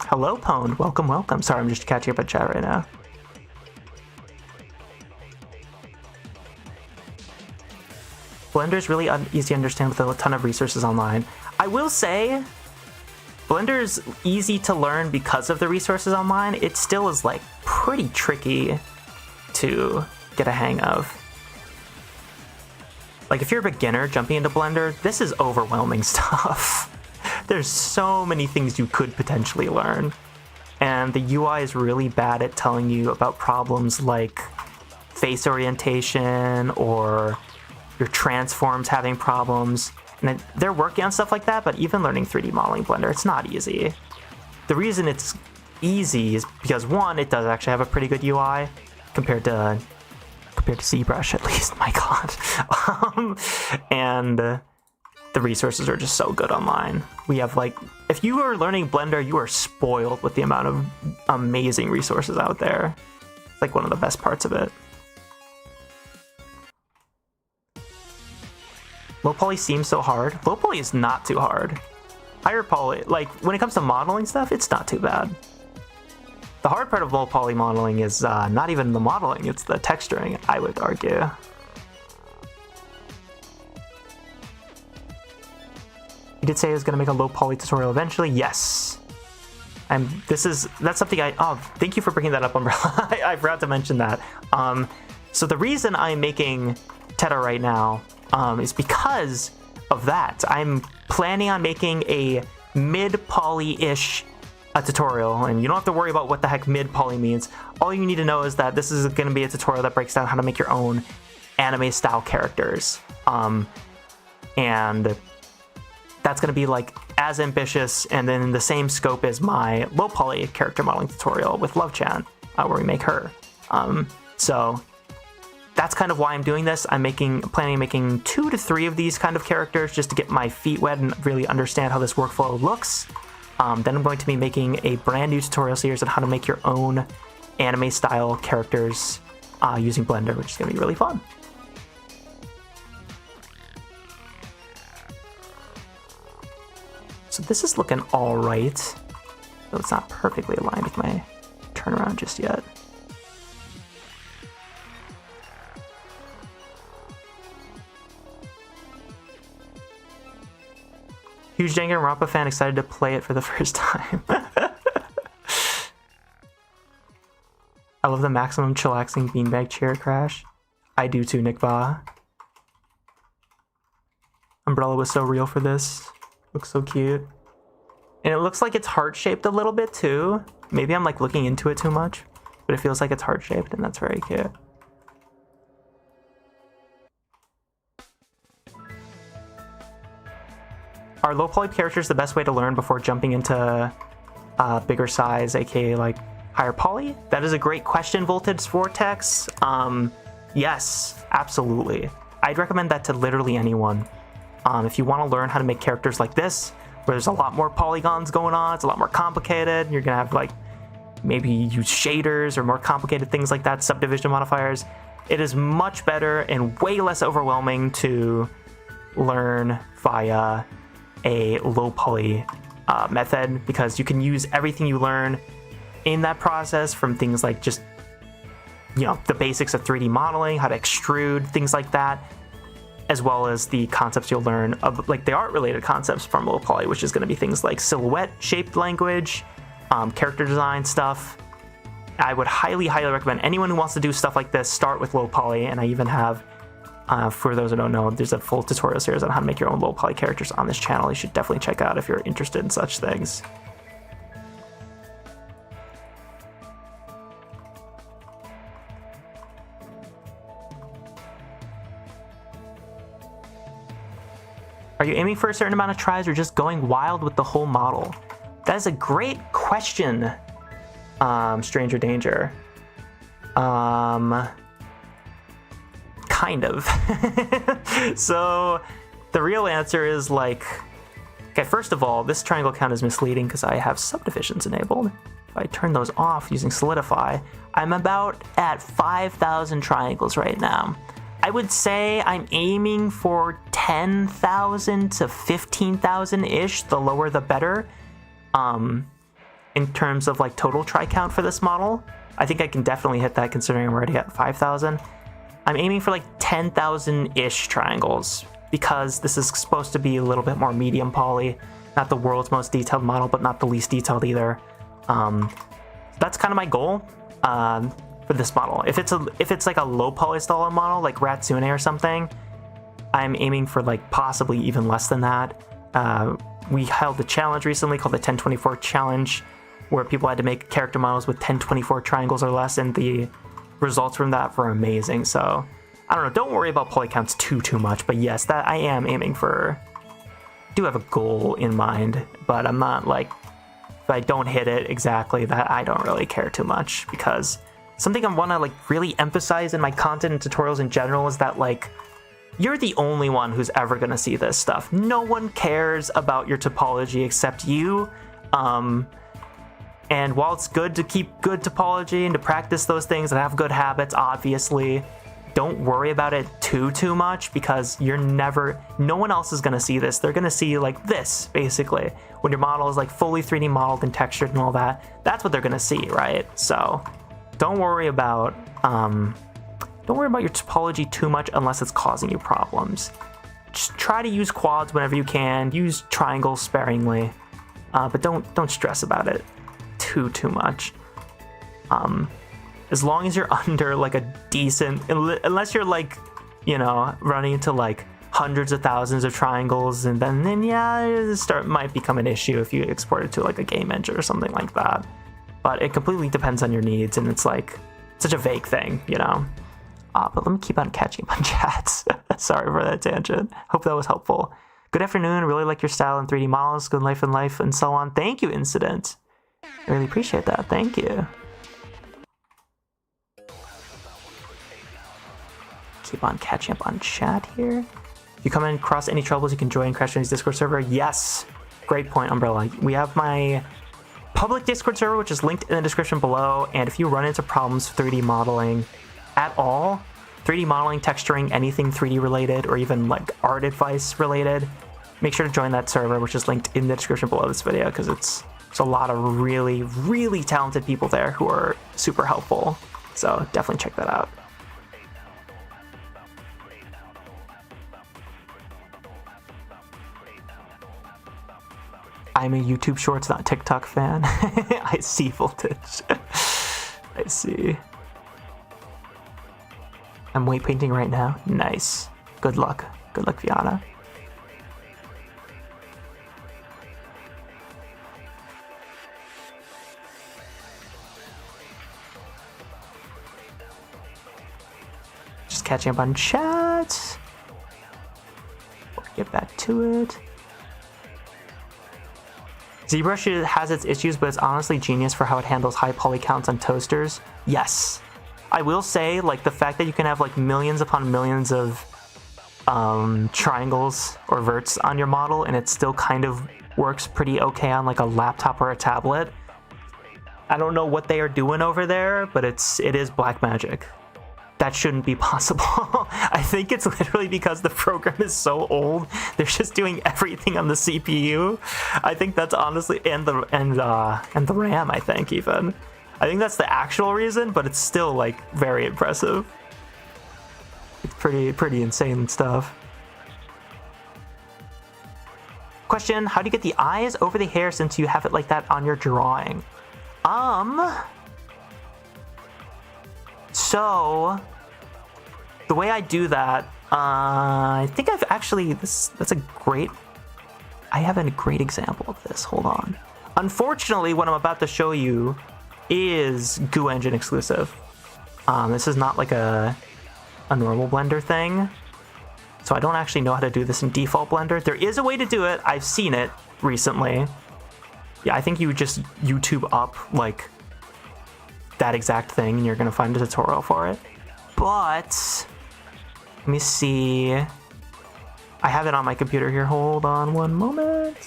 Hello, Pwned. Welcome, welcome. Sorry, I'm just catching up at chat right now. Blender's really easy to understand with a ton of resources online. I will say, Blender's easy to learn because of the resources online. It still is like pretty tricky to get a hang of. Like if you're a beginner jumping into Blender, this is overwhelming stuff. There's so many things you could potentially learn. And the UI is really bad at telling you about problems like face orientation or your transforms having problems. And they're working on stuff like that, but even learning 3D modeling Blender, it's not easy. The reason it's easy is because, one, it does actually have a pretty good UI compared to ZBrush, at least. My God. And the resources are just so good online. We have like, if you are learning Blender, you are spoiled with the amount of amazing resources out there. It's like one of the best parts of it. Low poly seems so hard. Low poly is not too hard. Higher poly, like when it comes to modeling stuff, it's not too bad. The hard part of low poly modeling is not even the modeling, it's the texturing, I would argue. You did say I was gonna make a low poly tutorial eventually. Yes. That's something thank you for bringing that up, Umbrella. I forgot to mention that. So the reason I'm making Teto right now is because of that. I'm planning on making a mid-poly-ish tutorial, and you don't have to worry about what the heck mid-poly means. All you need to know is that this is going to be a tutorial that breaks down how to make your own anime-style characters. And that's going to be like as ambitious and then in the same scope as my low-poly character modeling tutorial with Love-chan, where we make her. So that's kind of why I'm doing this. I'm planning on making 2 to 3 of these kind of characters just to get my feet wet and really understand how this workflow looks. Then I'm going to be making a brand new tutorial series on how to make your own anime style characters using Blender, which is going to be really fun. So this is looking all right, though it's not perfectly aligned with my turnaround just yet. Huge Danganronpa fan, excited to play it for the first time. I love the maximum chillaxing beanbag chair crash. I do too, Nick Ba. Umbrella was so real for this. Looks so cute. And it looks like it's heart-shaped a little bit too. Maybe I'm like looking into it too much, but it feels like it's heart-shaped and that's very cute. Are low poly characters the best way to learn before jumping into bigger size, aka like higher poly? That is a great question, Voltage Vortex. Yes, absolutely. I'd recommend that to literally anyone. If you want to learn how to make characters like this, where there's a lot more polygons going on, it's a lot more complicated, you're gonna have like maybe use shaders or more complicated things like that, subdivision modifiers. It is much better and way less overwhelming to learn via a low poly method, because you can use everything you learn in that process from things like just, you know, the basics of 3D modeling, how to extrude, things like that, as well as the concepts you'll learn of like the art related concepts from low poly, which is going to be things like silhouette shaped language, character design stuff. I would highly recommend anyone who wants to do stuff like this start with low poly, and I even have For those who don't know, there's a full tutorial series on how to make your own low poly characters on this channel. You should definitely check out if you're interested in such things. Are you aiming for a certain amount of tries or just going wild with the whole model? That is a great question, Stranger Danger. Kind of. So the real answer is like, okay, first of all, this triangle count is misleading because I have subdivisions enabled. If I turn those off using Solidify, I'm about at 5,000 triangles right now. I would say I'm aiming for 10,000 to 15,000-ish, the lower the better, in terms of like total try count for this model. I think I can definitely hit that considering I'm already at 5,000. I'm aiming for like 10,000-ish triangles because this is supposed to be a little bit more medium poly, not the world's most detailed model, but not the least detailed either. That's kind of my goal for this model. If it's like a low poly style model like Ratsune or something, I'm aiming for like possibly even less than that. We held a challenge recently called the 1024 challenge, where people had to make character models with 1024 triangles or less, and the results from that were amazing. So I don't know, don't worry about poly counts too much, but yes, that I am aiming for. I do have a goal in mind, but I'm not like, if I don't hit it exactly, that I don't really care too much, because something I want to like really emphasize in my content and tutorials in general is that like, you're the only one who's ever going to see this stuff. No one cares about your topology except you. And while it's good to keep good topology and to practice those things and have good habits, obviously, don't worry about it too much, because no one else is going to see this. They're going to see like this, basically. When your model is like fully 3D modeled and textured and all that, that's what they're going to see, right? So don't worry about your topology too much unless it's causing you problems. Just try to use quads whenever you can. Use triangles sparingly, but don't stress about it too much. As long as you're under like a decent, unless you're like, you know, running into like hundreds of thousands of triangles, and then yeah, might become an issue if you export it to like a game engine or something like that. But it completely depends on your needs, and it's like such a vague thing, you know. But let me keep on catching up on chats. Sorry for that tangent. Hope that was helpful. Good afternoon. Really like your style in 3D models. Good life in life and so on. Thank you, Incident. I really appreciate that. Thank you. Keep on catching up on chat here. If you come in across any troubles, you can join Crash Journey's Discord server. Yes. Great point, Umbrella. We have my public Discord server, which is linked in the description below. And if you run into problems 3D modeling at all, 3D modeling, texturing, anything 3D related, or even like art advice related, make sure to join that server, which is linked in the description below this video, because it's a lot of really talented people there who are super helpful. So definitely check that out. I'm a YouTube Shorts, not TikTok fan. I see voltage. I see. I'm weight painting right now. Nice. Good luck. Good luck, Viana. Just catching up on chat. We'll get back to it. ZBrush has its issues, but it's honestly genius for how it handles high poly counts on toasters. Yes. I will say, like, the fact that you can have like millions upon millions of triangles or verts on your model, and it still kind of works pretty okay on like a laptop or a tablet. I don't know what they are doing over there, but it is black magic. That shouldn't be possible. I think it's literally because the program is so old. They're just doing everything on the CPU. I think that's honestly, and the RAM. I think even. I think that's the actual reason, but it's still like very impressive. It's pretty insane stuff. Question: how do you get the eyes over the hair since you have it like that on your drawing? So the way I do that I think I've actually, that's a great, I have a great example of this. Hold on. Unfortunately, what I'm about to show you is Goo Engine exclusive. This is not like a normal Blender thing. So I don't actually know how to do this in default Blender. There is a way to do it. I've seen it recently. Yeah, I think you would just YouTube up like that exact thing and you're gonna find a tutorial for it. But let me see. I have it on my computer here. Hold on one moment.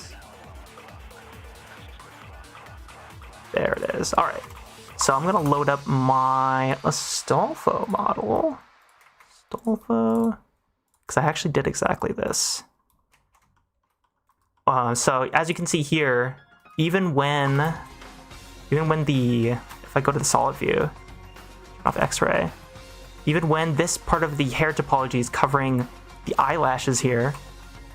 There it is. All right. So I'm gonna load up my Astolfo model. Astolfo, because I actually did exactly this. So as you can see here, even when the, if I go to the solid view, turn off X-ray, even when this part of the hair topology is covering the eyelashes here,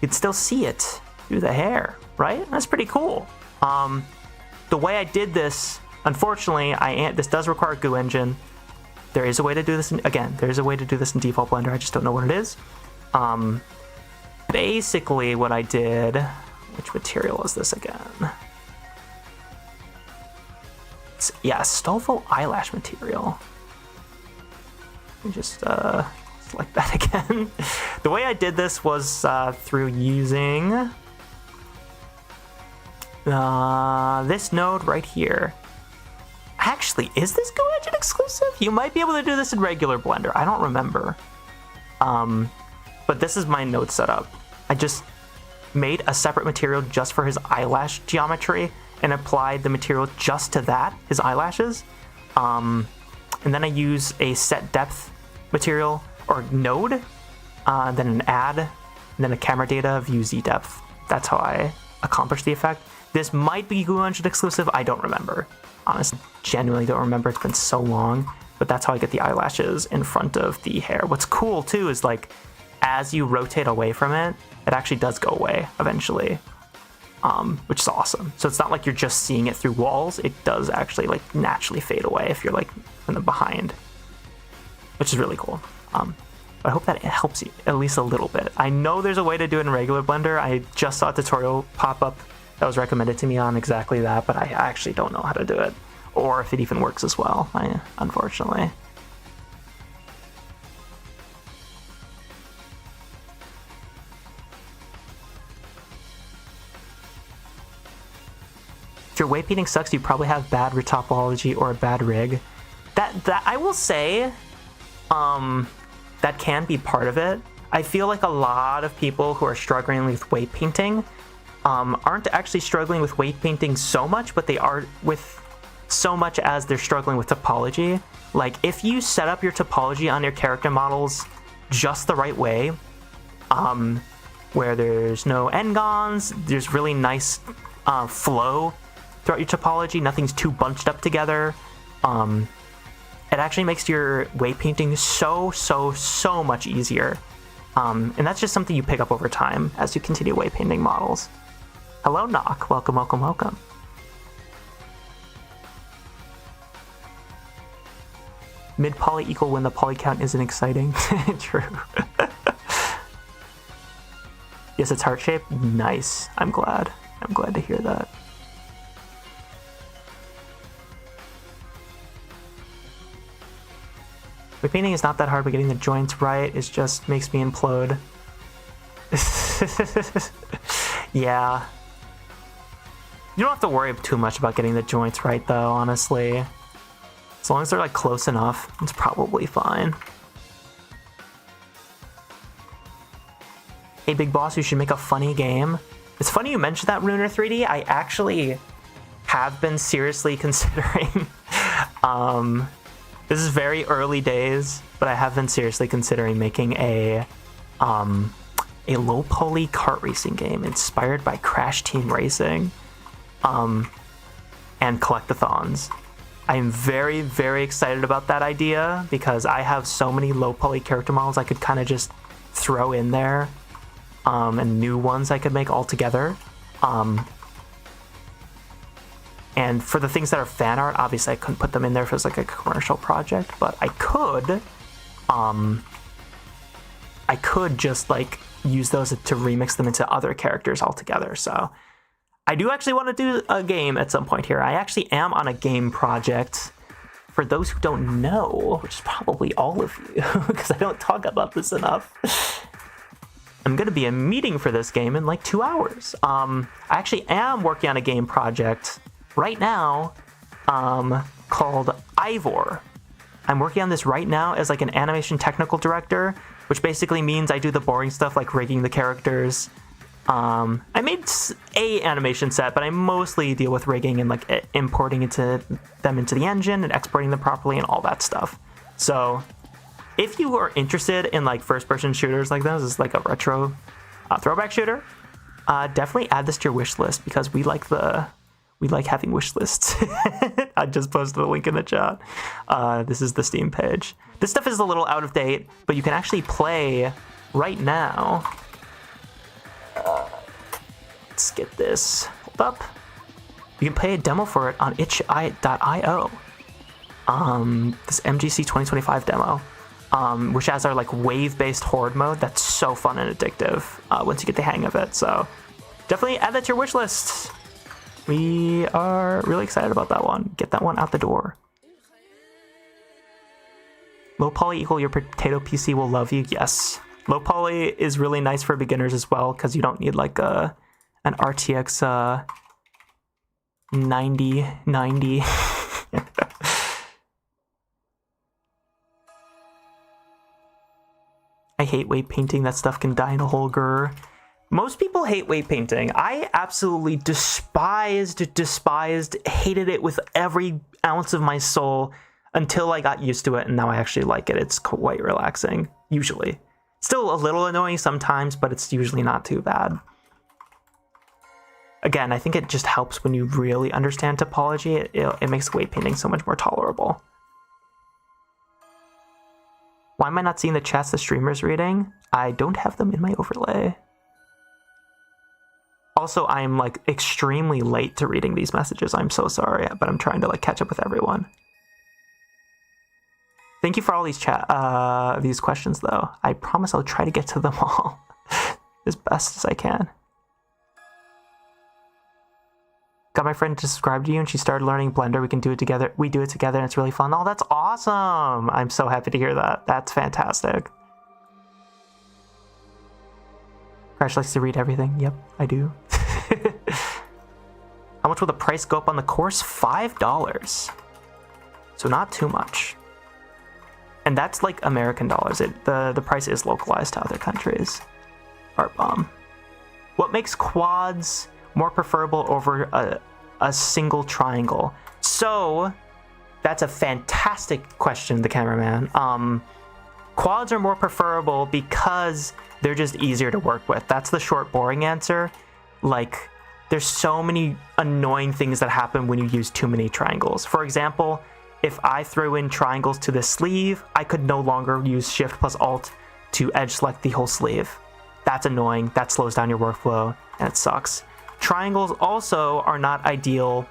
you'd still see it through the hair, right? That's pretty cool. The way I did this, unfortunately, this does require Goo Engine. There is a way to do this, there's a way to do this in default Blender, I just don't know what it is. Basically what I did, which material is this again? Yeah, Astolfo eyelash material. Let me just select that again. The way I did this was through using this node right here. Actually, is this Goo Engine exclusive? You might be able to do this in regular Blender. I don't remember. But this is my node setup. I just made a separate material just for his eyelash geometry and applied the material just to that, his eyelashes. And then I use a set depth material or node, then an add, and then a camera data view Z depth. That's how I accomplish the effect. This might be Goo Engine exclusive, I don't remember. Honestly, genuinely don't remember, it's been so long, but that's how I get the eyelashes in front of the hair. What's cool too is like, as you rotate away from it, it actually does go away eventually, which is awesome. So it's not like you're just seeing it through walls, it does actually like naturally fade away if you're like in the behind, which is really cool. But I hope that it helps you at least a little bit. I know there's a way to do it in regular Blender. I just saw a tutorial pop up that was recommended to me on exactly that, but I actually don't know how to do it, or if it even works as well, unfortunately. If your weight painting sucks, you probably have bad retopology or a bad rig. That I will say, that can be part of it. I feel like a lot of people who are struggling with weight painting aren't actually struggling with weight painting so much, but they are with so much as they're struggling with topology. Like, if you set up your topology on your character models just the right way, where there's no n-gons, there's really nice flow throughout your topology, nothing's too bunched up together, it actually makes your weight painting so much easier. And that's just something you pick up over time as you continue weight painting models. Hello, Knock. Welcome, welcome, welcome. Mid-poly equal when the poly count isn't exciting. True. Yes, it's heart-shaped. Nice. I'm glad. I'm glad to hear that. The painting is not that hard, but getting the joints right is just makes me implode. Yeah. You don't have to worry too much about getting the joints right, though, honestly. As long as they're, like, close enough, it's probably fine. Hey, Big Boss, you should make a funny game. It's funny you mentioned that, Runer3D. I actually have been seriously considering... This is very early days, but I have been seriously considering making a low poly kart racing game inspired by Crash Team Racing, and collectathons. I'm very, very excited about that idea because I have so many low poly character models I could kind of just throw in there, and new ones I could make all together. And for the things that are fan art, obviously I couldn't put them in there if it was like a commercial project, but I I could just like use those to remix them into other characters altogether. So I do actually want to do a game at some point here. I actually am on a game project. For those who don't know, which is probably all of you, because I don't talk about this enough, I'm going to be a meeting for this game in like 2 hours. I actually am working on a game project right now called Ivor. I'm working on this right now as like an animation technical director, which basically means I do the boring stuff like rigging the characters. I made a animation set, but I mostly deal with rigging and like importing them into the engine and exporting them properly and all that stuff. So if you are interested in like first-person shooters like this, is like a retro throwback shooter, definitely add this to your wish list, because we like having wish lists. I just posted a link in the chat. This is the Steam page. This stuff is a little out of date, but you can actually play right now. Let's get this pulled up. You can play a demo for it on itch.io. This MGC 2025 demo, which has our like wave-based horde mode. That's so fun and addictive once you get the hang of it. So definitely add that to your wish list. We are really excited about that one. Get that one out the door. Low poly equal your potato PC will love you. Yes. Low poly is really nice for beginners as well, because you don't need like an RTX 9090. I hate weight painting. That stuff can die in a hole, grr. Most people hate weight painting. I absolutely despised, hated it with every ounce of my soul until I got used to it, and now I actually like it. It's quite relaxing, usually. Still a little annoying sometimes, but it's usually not too bad. Again, I think it just helps when you really understand topology. It makes weight painting so much more tolerable. Why am I not seeing the chats the streamer's reading? I don't have them in my overlay. Also, I'm like extremely late to reading these messages. I'm so sorry, but I'm trying to like catch up with everyone. Thank you for all these questions, though. I promise I'll try to get to them all as best as I can. Got my friend to subscribe to you, and she started learning Blender. We can do it together. We do it together, and it's really fun. Oh, that's awesome! I'm so happy to hear that. That's fantastic. Crash likes to read everything. Yep, I do. How much will the price go up on the course? $5. So not too much. And that's like American dollars. The price is localized to other countries. Art bomb. What makes quads more preferable over a single triangle? So that's a fantastic question, the cameraman. Quads are more preferable because they're just easier to work with. That's the short, boring answer. Like, there's so many annoying things that happen when you use too many triangles. For example, if I throw in triangles to this sleeve, I could no longer use Shift plus Alt to edge select the whole sleeve. That's annoying. That slows down your workflow, and it sucks. Triangles also are not ideal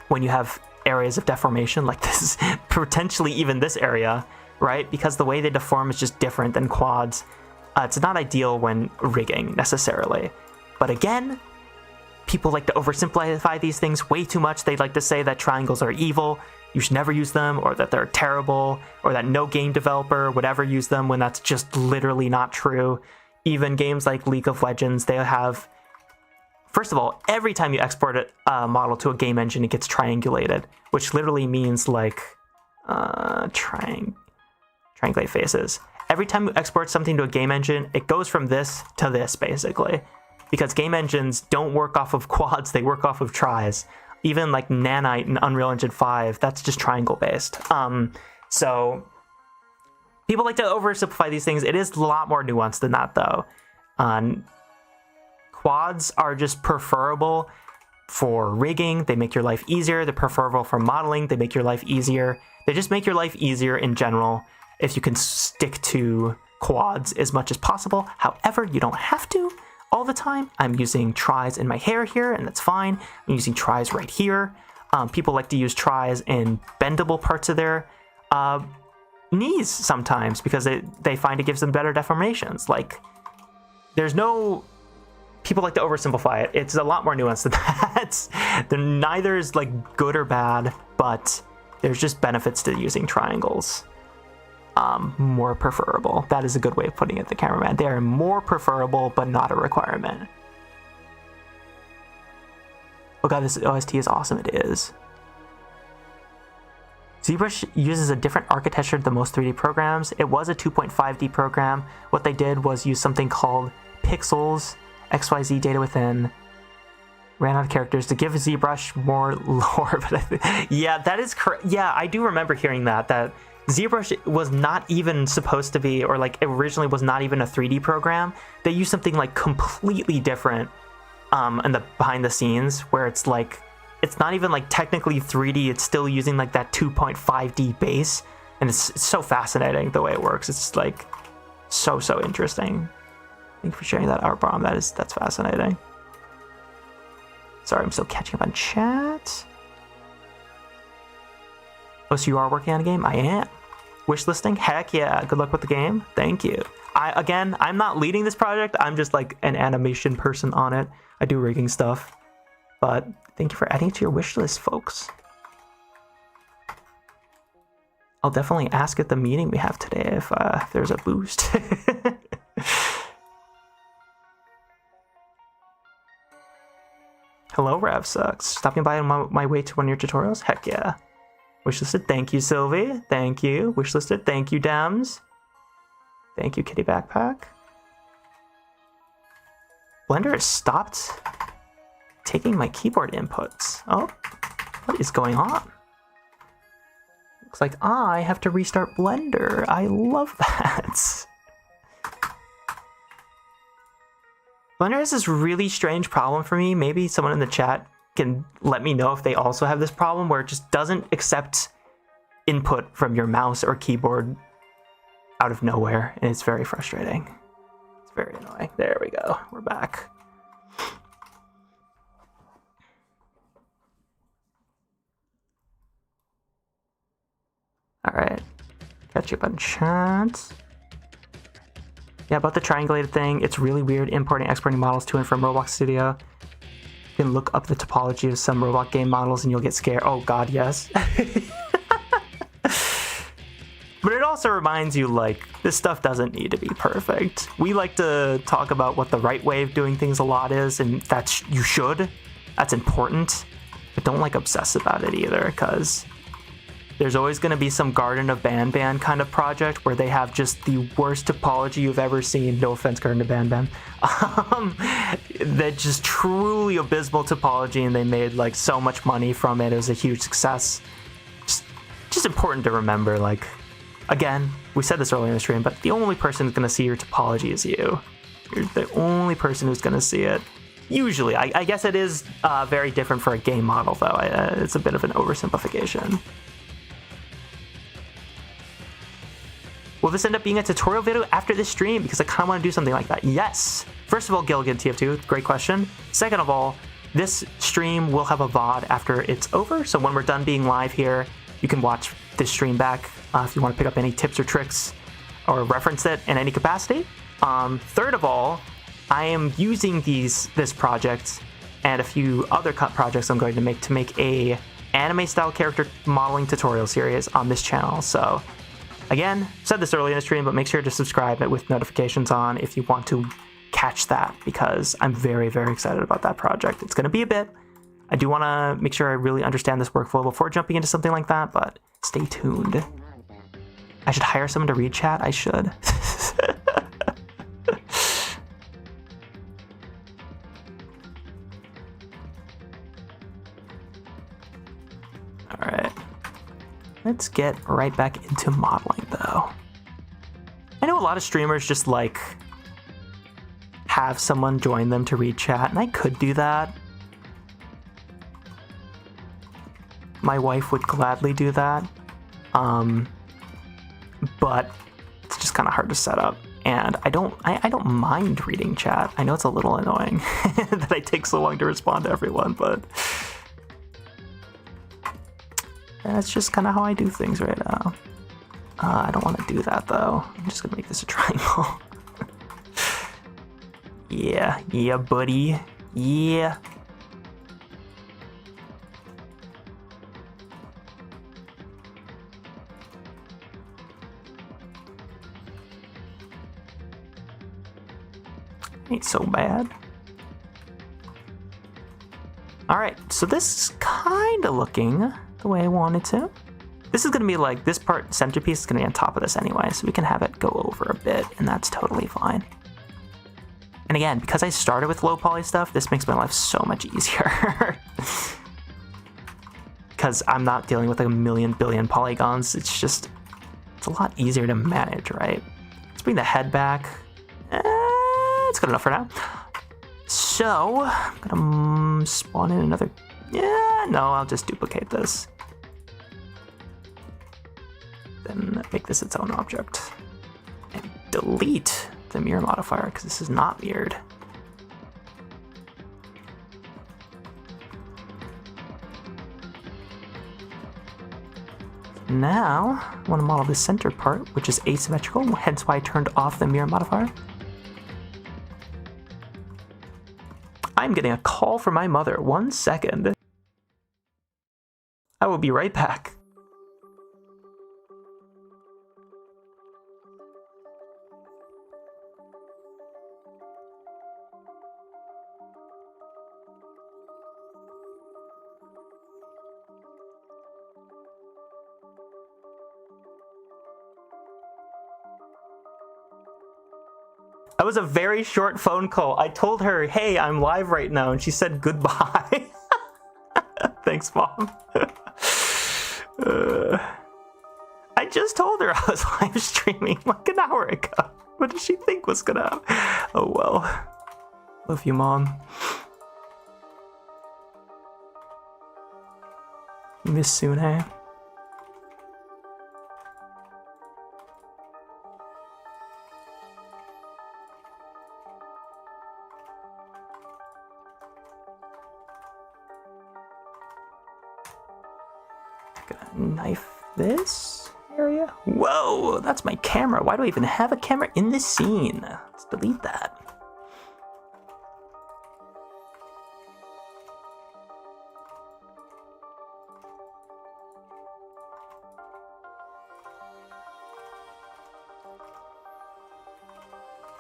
when you have areas of deformation like this, potentially even this area, right? Because the way they deform is just different than quads. It's not ideal when rigging, necessarily. But again, people like to oversimplify these things way too much. They like to say that triangles are evil, you should never use them, or that they're terrible, or that no game developer would ever use them, when that's just literally not true. Even games like League of Legends, they have... First of all, every time you export a model to a game engine, it gets triangulated, which literally means like triangulate faces. Every time you export something to a game engine, it goes from this to this, basically. Because game engines don't work off of quads, they work off of tris. Even like Nanite and Unreal Engine 5, that's just triangle-based. So people like to oversimplify these things. It is a lot more nuanced than that, though. Quads are just preferable for rigging. They make your life easier. They're preferable for modeling. They make your life easier. They just make your life easier in general if you can stick to quads as much as possible. However, you don't have to all the time. I'm using tris in my hair here, and that's fine. I'm using tris right here. People like to use tris in bendable parts of their knees sometimes because they find it gives them better deformations. Like, there's no... People like to oversimplify it. It's a lot more nuanced than that. Neither is like good or bad, but there's just benefits to using triangles. More preferable. That is a good way of putting it, the cameraman. They are more preferable, but not a requirement. Oh god, this OST is awesome. It is. ZBrush uses a different architecture than most 3D programs. It was a 2.5D program. What they did was use something called pixels, XYZ data within, ran out of characters to give ZBrush more lore. But yeah, that is correct. Yeah, I do remember hearing that ZBrush was not even supposed to be, or like originally was not even a 3D program. They used something like completely different in the behind the scenes, where it's like, it's not even like technically 3D, it's still using like that 2.5D base, and it's so fascinating the way it works. It's like so interesting. Thank you for sharing that, Art Bomb. That's fascinating. Sorry, I'm still catching up on chat. Oh, so you are working on a game? I am. Wishlisting? Heck yeah. Good luck with the game. Thank you. I'm not leading this project. I'm just like an animation person on it. I do rigging stuff. But thank you for adding it to your wish list, folks. I'll definitely ask at the meeting we have today if there's a boost. Hello, Rev Sucks. Stopping by on my way to one of your tutorials? Heck yeah. Wishlisted, thank you, Sylvie. Thank you. Wishlisted, thank you, Dems. Thank you, Kitty Backpack. Blender has stopped taking my keyboard inputs. Oh, what is going on? Looks like I have to restart Blender. I love that. Blender has this really strange problem for me. Maybe someone in the chat can let me know if they also have this problem where it just doesn't accept input from your mouse or keyboard out of nowhere, and it's very frustrating. It's very annoying. There we go. We're back. All right. Catch you up on chat. Yeah, about the triangulated thing, it's really weird importing, exporting models to and from Roblox Studio. You can look up the topology of some Roblox game models and you'll get scared. Oh god, yes. But it also reminds you, like, this stuff doesn't need to be perfect. We like to talk about what the right way of doing things a lot is, and that's, you should. That's important. But don't, like, obsess about it either, because there's always going to be some Garden of Banban kind of project where they have just the worst topology you've ever seen. No offense, Garden of Banban. That just truly abysmal topology, and they made like so much money from it. It was a huge success. Just important to remember, like, again, we said this earlier in the stream, but the only person who's going to see your topology is you. You're the only person who's going to see it. Usually. I guess it is very different for a game model, though. It's a bit of an oversimplification. Will this end up being a tutorial video after this stream? Because I kind of want to do something like that. Yes. First of all, Gilligan TF2, great question. Second of all, this stream will have a VOD after it's over. So when we're done being live here, you can watch this stream back if you want to pick up any tips or tricks or reference it in any capacity. Third of all, I am using this project and a few other projects I'm going to make a anime-style character modeling tutorial series on this channel. So again, said this earlier in the stream, but make sure to subscribe with notifications on if you want to catch that, because I'm very, very excited about that project. It's going to be a bit. I do want to make sure I really understand this workflow before jumping into something like that, but stay tuned. I should hire someone to read chat. I should. All right. Let's get right back into modeling, though. I know a lot of streamers just, like, have someone join them to read chat, and I could do that. My wife would gladly do that. But it's just kind of hard to set up. And I don't mind reading chat. I know it's a little annoying that I take so long to respond to everyone, but that's just kind of how I do things right now. I don't want to do that though. I'm just gonna make this a triangle. Yeah, buddy. Yeah. Ain't so bad. Alright, so this is kind of looking the way I wanted to. This is going to be like, this part, centerpiece, is going to be on top of this anyway, so we can have it go over a bit, and that's totally fine. And again, because I started with low poly stuff, this makes my life so much easier. Because I'm not dealing with like a million billion polygons, it's a lot easier to manage, right? Let's bring the head back. It's good enough for now. So, I'm gonna spawn in another, no, I'll just duplicate this. Then make this its own object. And delete the mirror modifier, because this is not mirrored. Now, I want to model the center part, which is asymmetrical, hence why I turned off the mirror modifier. I'm getting a call from my mother. 1 second. I will be right back. That was a very short phone call. I told her, hey, I'm live right now, and she said goodbye. Thanks, Mom. I just told her I was live streaming like an hour ago. What did she think was gonna happen? Oh, well. Love you, Mom. Miss Sune. Knife this area. Whoa, that's my camera. Why do I even have a camera in this scene? Let's delete that.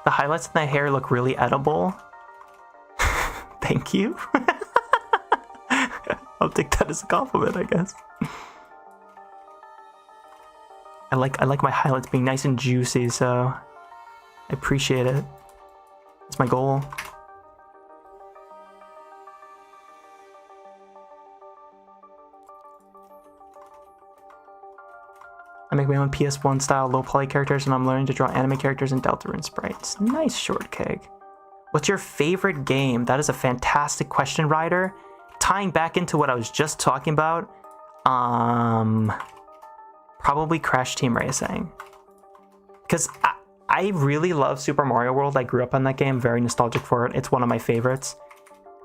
The highlights in my hair look really edible. Thank you. I'll take that as a compliment, I guess. I like my highlights being nice and juicy, so I appreciate it. It's my goal. I make my own PS1 style low poly characters, and I'm learning to draw anime characters and Deltarune sprites. Nice, short cake. What's your favorite game? That is a fantastic question, Ryder. Tying back into what I was just talking about, probably Crash Team Racing. Because I really love Super Mario World. I grew up on that game, very nostalgic for it. It's one of my favorites.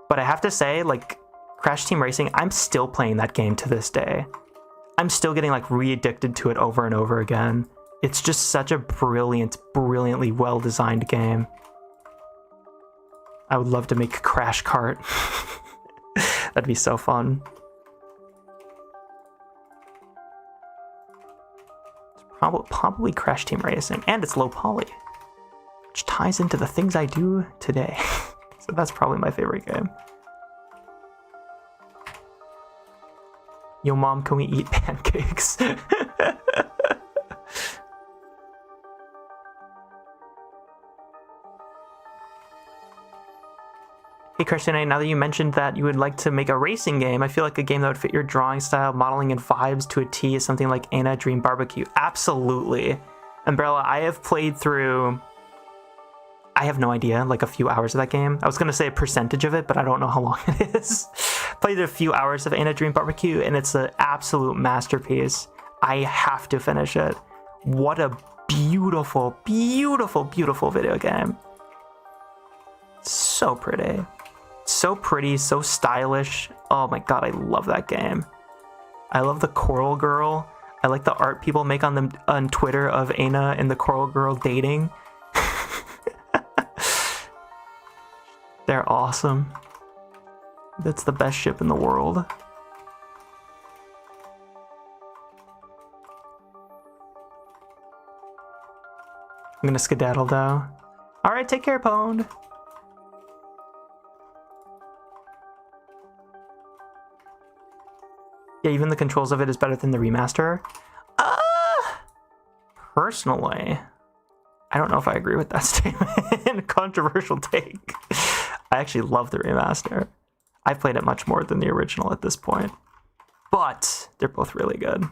But I have to say, like, Crash Team Racing, I'm still playing that game to this day. I'm still getting, like, re-addicted to it over and over again. It's just such a brilliantly well-designed game. I would love to make Crash Kart. That'd be so fun. It's probably Crash Team Racing, and it's low poly, which ties into the things I do today. So that's probably my favorite game. Yo, Mom, can we eat pancakes? Hey, Christian, now that you mentioned that you would like to make a racing game, I feel like a game that would fit your drawing style, modeling, and vibes to a T is something like Anna Dream Barbecue. Absolutely. Umbrella, I have played through, I have no idea, like a few hours of that game. I was going to say a percentage of it, but I don't know how long it is. Played a few hours of Anna Dream Barbecue, and it's an absolute masterpiece. I have to finish it. What a beautiful, beautiful, beautiful video game. So pretty. So pretty, so stylish. Oh my god, I love that game. I love the Coral Girl. I like the art people make on them on Twitter of Aina and the Coral Girl dating. They're awesome. That's the best ship in the world. I'm gonna skedaddle though. Alright, take care, Pwned. Yeah, even the controls of it is better than the remaster. Personally, I don't know if I agree with that statement. Controversial take. I actually love the remaster. I've played it much more than the original at this point. But they're both really good.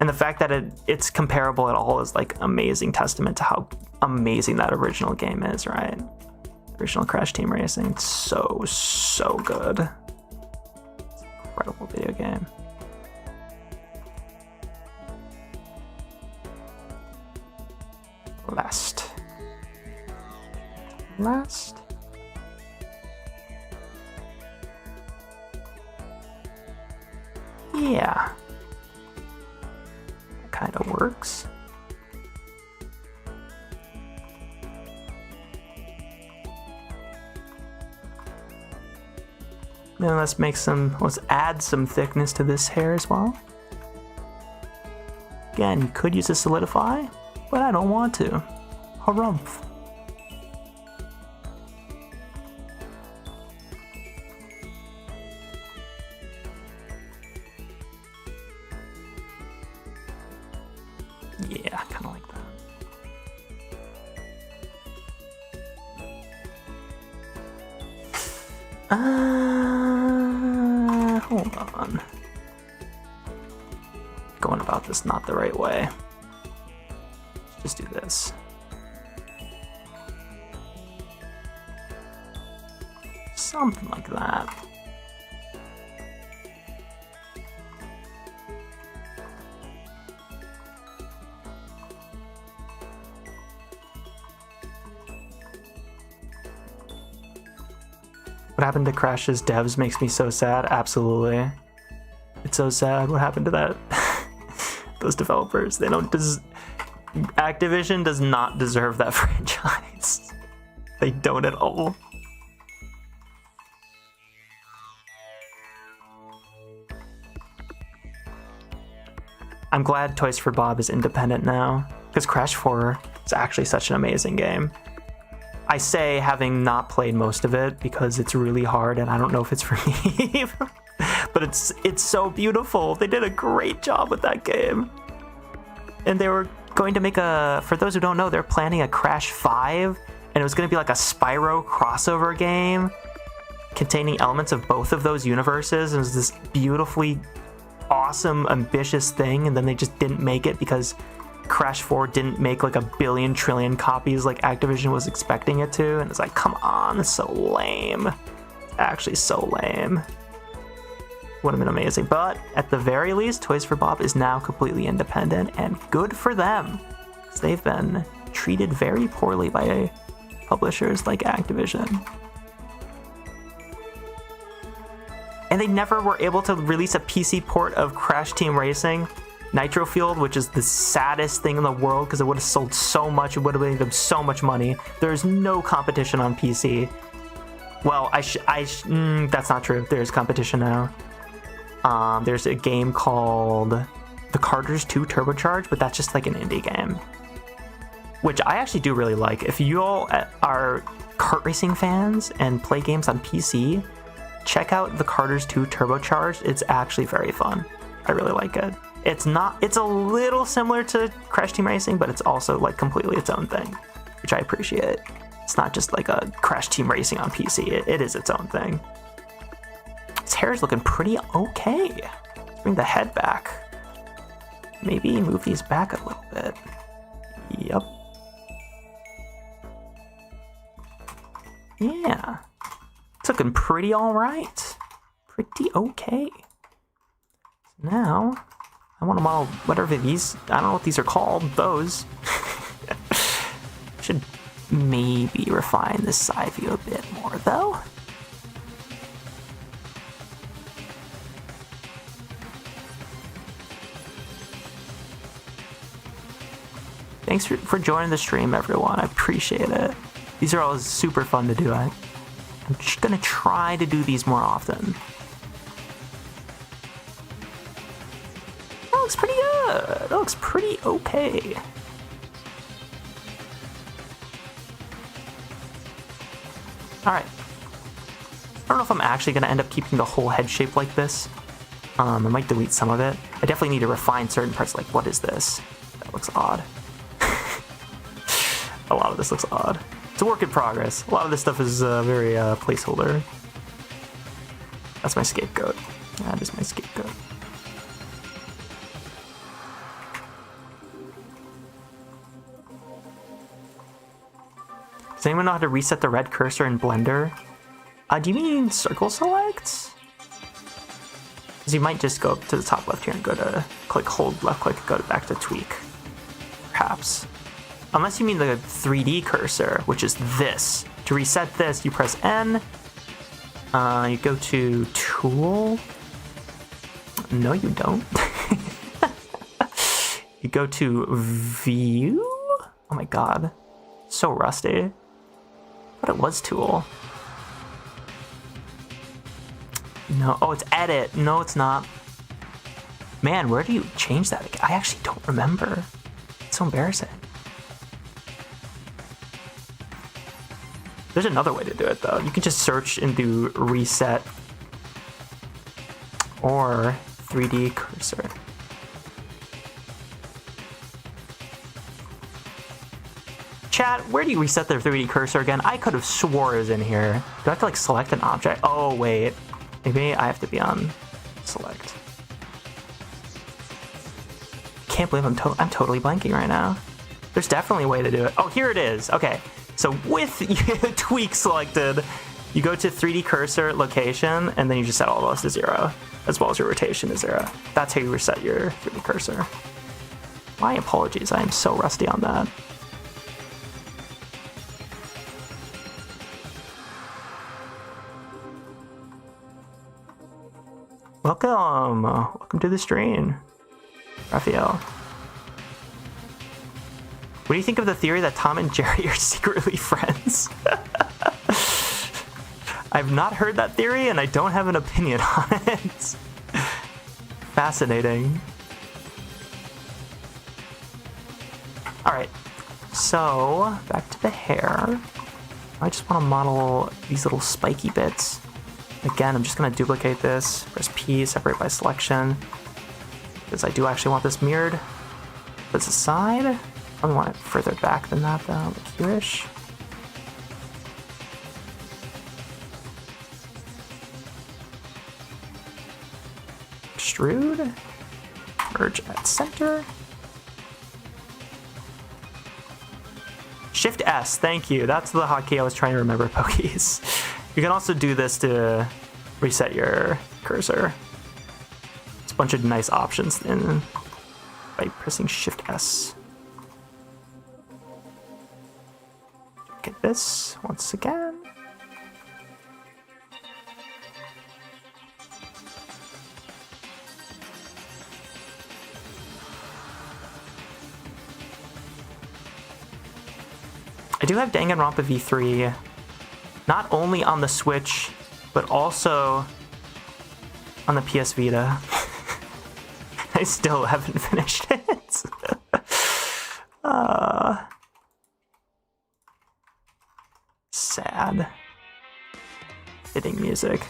And the fact that it's comparable at all is like amazing testament to how amazing that original game is, right? Original Crash Team Racing. It's so good. It's an incredible video game. Last. Yeah. That kind of works. Then let's add some thickness to this hair as well. Again, you could use a solidify, but I don't want to. Harumph. Yeah, kind of like that. Hold on. Going about this not the right way. Just do this. Something like that. What happened to Crash's devs makes me so sad. Absolutely. It's so sad what happened to that. Those developers, they don't Activision does not deserve that franchise. They don't at all. I'm glad Toys for Bob is independent now, because Crash 4 is actually such an amazing game. I say having not played most of it because it's really hard and I don't know if it's for me. But it's so beautiful. They did a great job with that game. And they were going to make for those who don't know, they're planning a Crash 5, and it was going to be like a Spyro crossover game containing elements of both of those universes. It was this beautifully awesome, ambitious thing, and then they just didn't make it because Crash 4 didn't make like a billion trillion copies like Activision was expecting it to, and it's like, come on, it's so lame. It's actually so lame. Would have been amazing, but at the very least, Toys for Bob is now completely independent, and good for them, because they've been treated very poorly by publishers like Activision. And they never were able to release a PC port of Crash Team Racing Nitro Fueled, which is the saddest thing in the world because it would have sold so much, it would have made them so much money. There's no competition on PC. Well, that's not true. There's competition now. There's a game called The Carters 2 Turbocharged, but that's just like an indie game, which I actually do really like. If you all are kart racing fans and play games on PC, check out The Carters 2 Turbocharged. It's actually very fun. I really like it. It's a little similar to Crash Team Racing, but it's also like completely its own thing, which I appreciate. It's not just like a Crash Team Racing on PC. It is its own thing. His hair is looking pretty okay. Let's bring the head back. Maybe move these back a little bit. Yep. Yeah. It's looking pretty all right. Pretty okay. Now, I want to model whatever these, I don't know what these are called, those. Should maybe refine the side view a bit more, though. Thanks for joining the stream, everyone. I appreciate it. These are always super fun to do. I'm just gonna try to do these more often. That looks pretty good. That looks pretty okay. Alright. I don't know if I'm actually going to end up keeping the whole head shape like this. I might delete some of it. I definitely need to refine certain parts, like, what is this? That looks odd. A lot of this looks odd. It's a work in progress. A lot of this stuff is very placeholder. That's my scapegoat. That is my scapegoat. Does anyone know how to reset the red cursor in Blender? Do you mean circle select? Because you might just go up to the top left here and go to click, hold left click, go back to tweak. Perhaps. Unless you mean the 3D cursor, which is this. To reset this, you press N. You go to Tool. No, you don't. You go to View. Oh my god. So rusty. But it was Tool. No, oh, it's Edit. No, it's not. Man, where do you change that again? I actually don't remember. It's so embarrassing. There's another way to do it, though. You can just search and do reset or 3D cursor. Chat, where do you reset the 3D cursor again? I could have swore it was in here. Do I have to, like, select an object? Oh, wait. Maybe I have to be on select. Can't believe I'm totally blanking right now. There's definitely a way to do it. Oh, here it is. Okay. So with tweak selected, you go to 3D cursor location, and then you just set all those to 0, as well as your rotation to 0. That's how you reset your 3D cursor. My apologies. I am so rusty on that. Welcome to the stream, Raphael. What do you think of the theory that Tom and Jerry are secretly friends? I've not heard that theory, and I don't have an opinion on it. Fascinating. Alright, so back to the hair. I just want to model these little spiky bits. Again, I'm just going to duplicate this, press P, separate by selection, because I do actually want this mirrored. This aside, I probably want it further back than that though, like here-ish. Extrude, merge at center. Shift S, thank you. That's the hotkey I was trying to remember, Pokies. You can also do this to reset your cursor. It's a bunch of nice options in by pressing Shift S. Get this once again. I do have Danganronpa V3. Not only on the Switch, but also on the PS Vita. I still haven't finished it. Sad. Hitting music.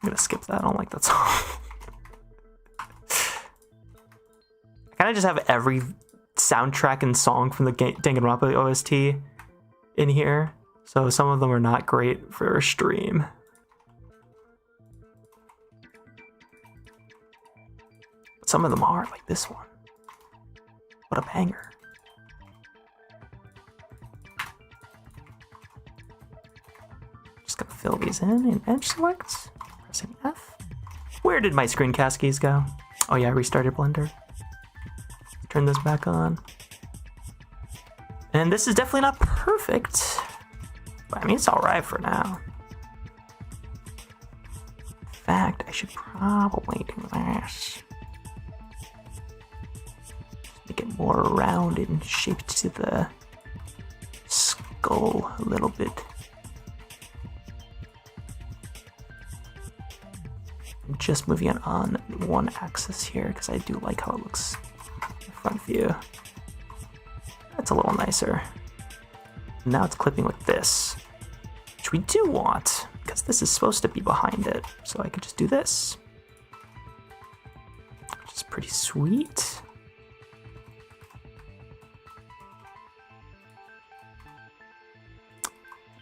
I'm gonna skip that. I don't like that song. I kind of just have every soundtrack and song from the Danganronpa OST in here. So some of them are not great for a stream. But some of them are, like this one. What a banger. Just gonna fill these in bench select. Pressing F. Where did my screen cascades go? Oh yeah, I restarted Blender. Turn this back on. And this is definitely not perfect. But I mean, it's alright for now. In fact, I should probably do this. make it more round and shaped to the skull a little bit. I'm just moving it on one axis here because I do like how it looks in front view. That's a little nicer. Now it's clipping with this, which we do want because this is supposed to be behind it. So I could just do this, which is pretty sweet.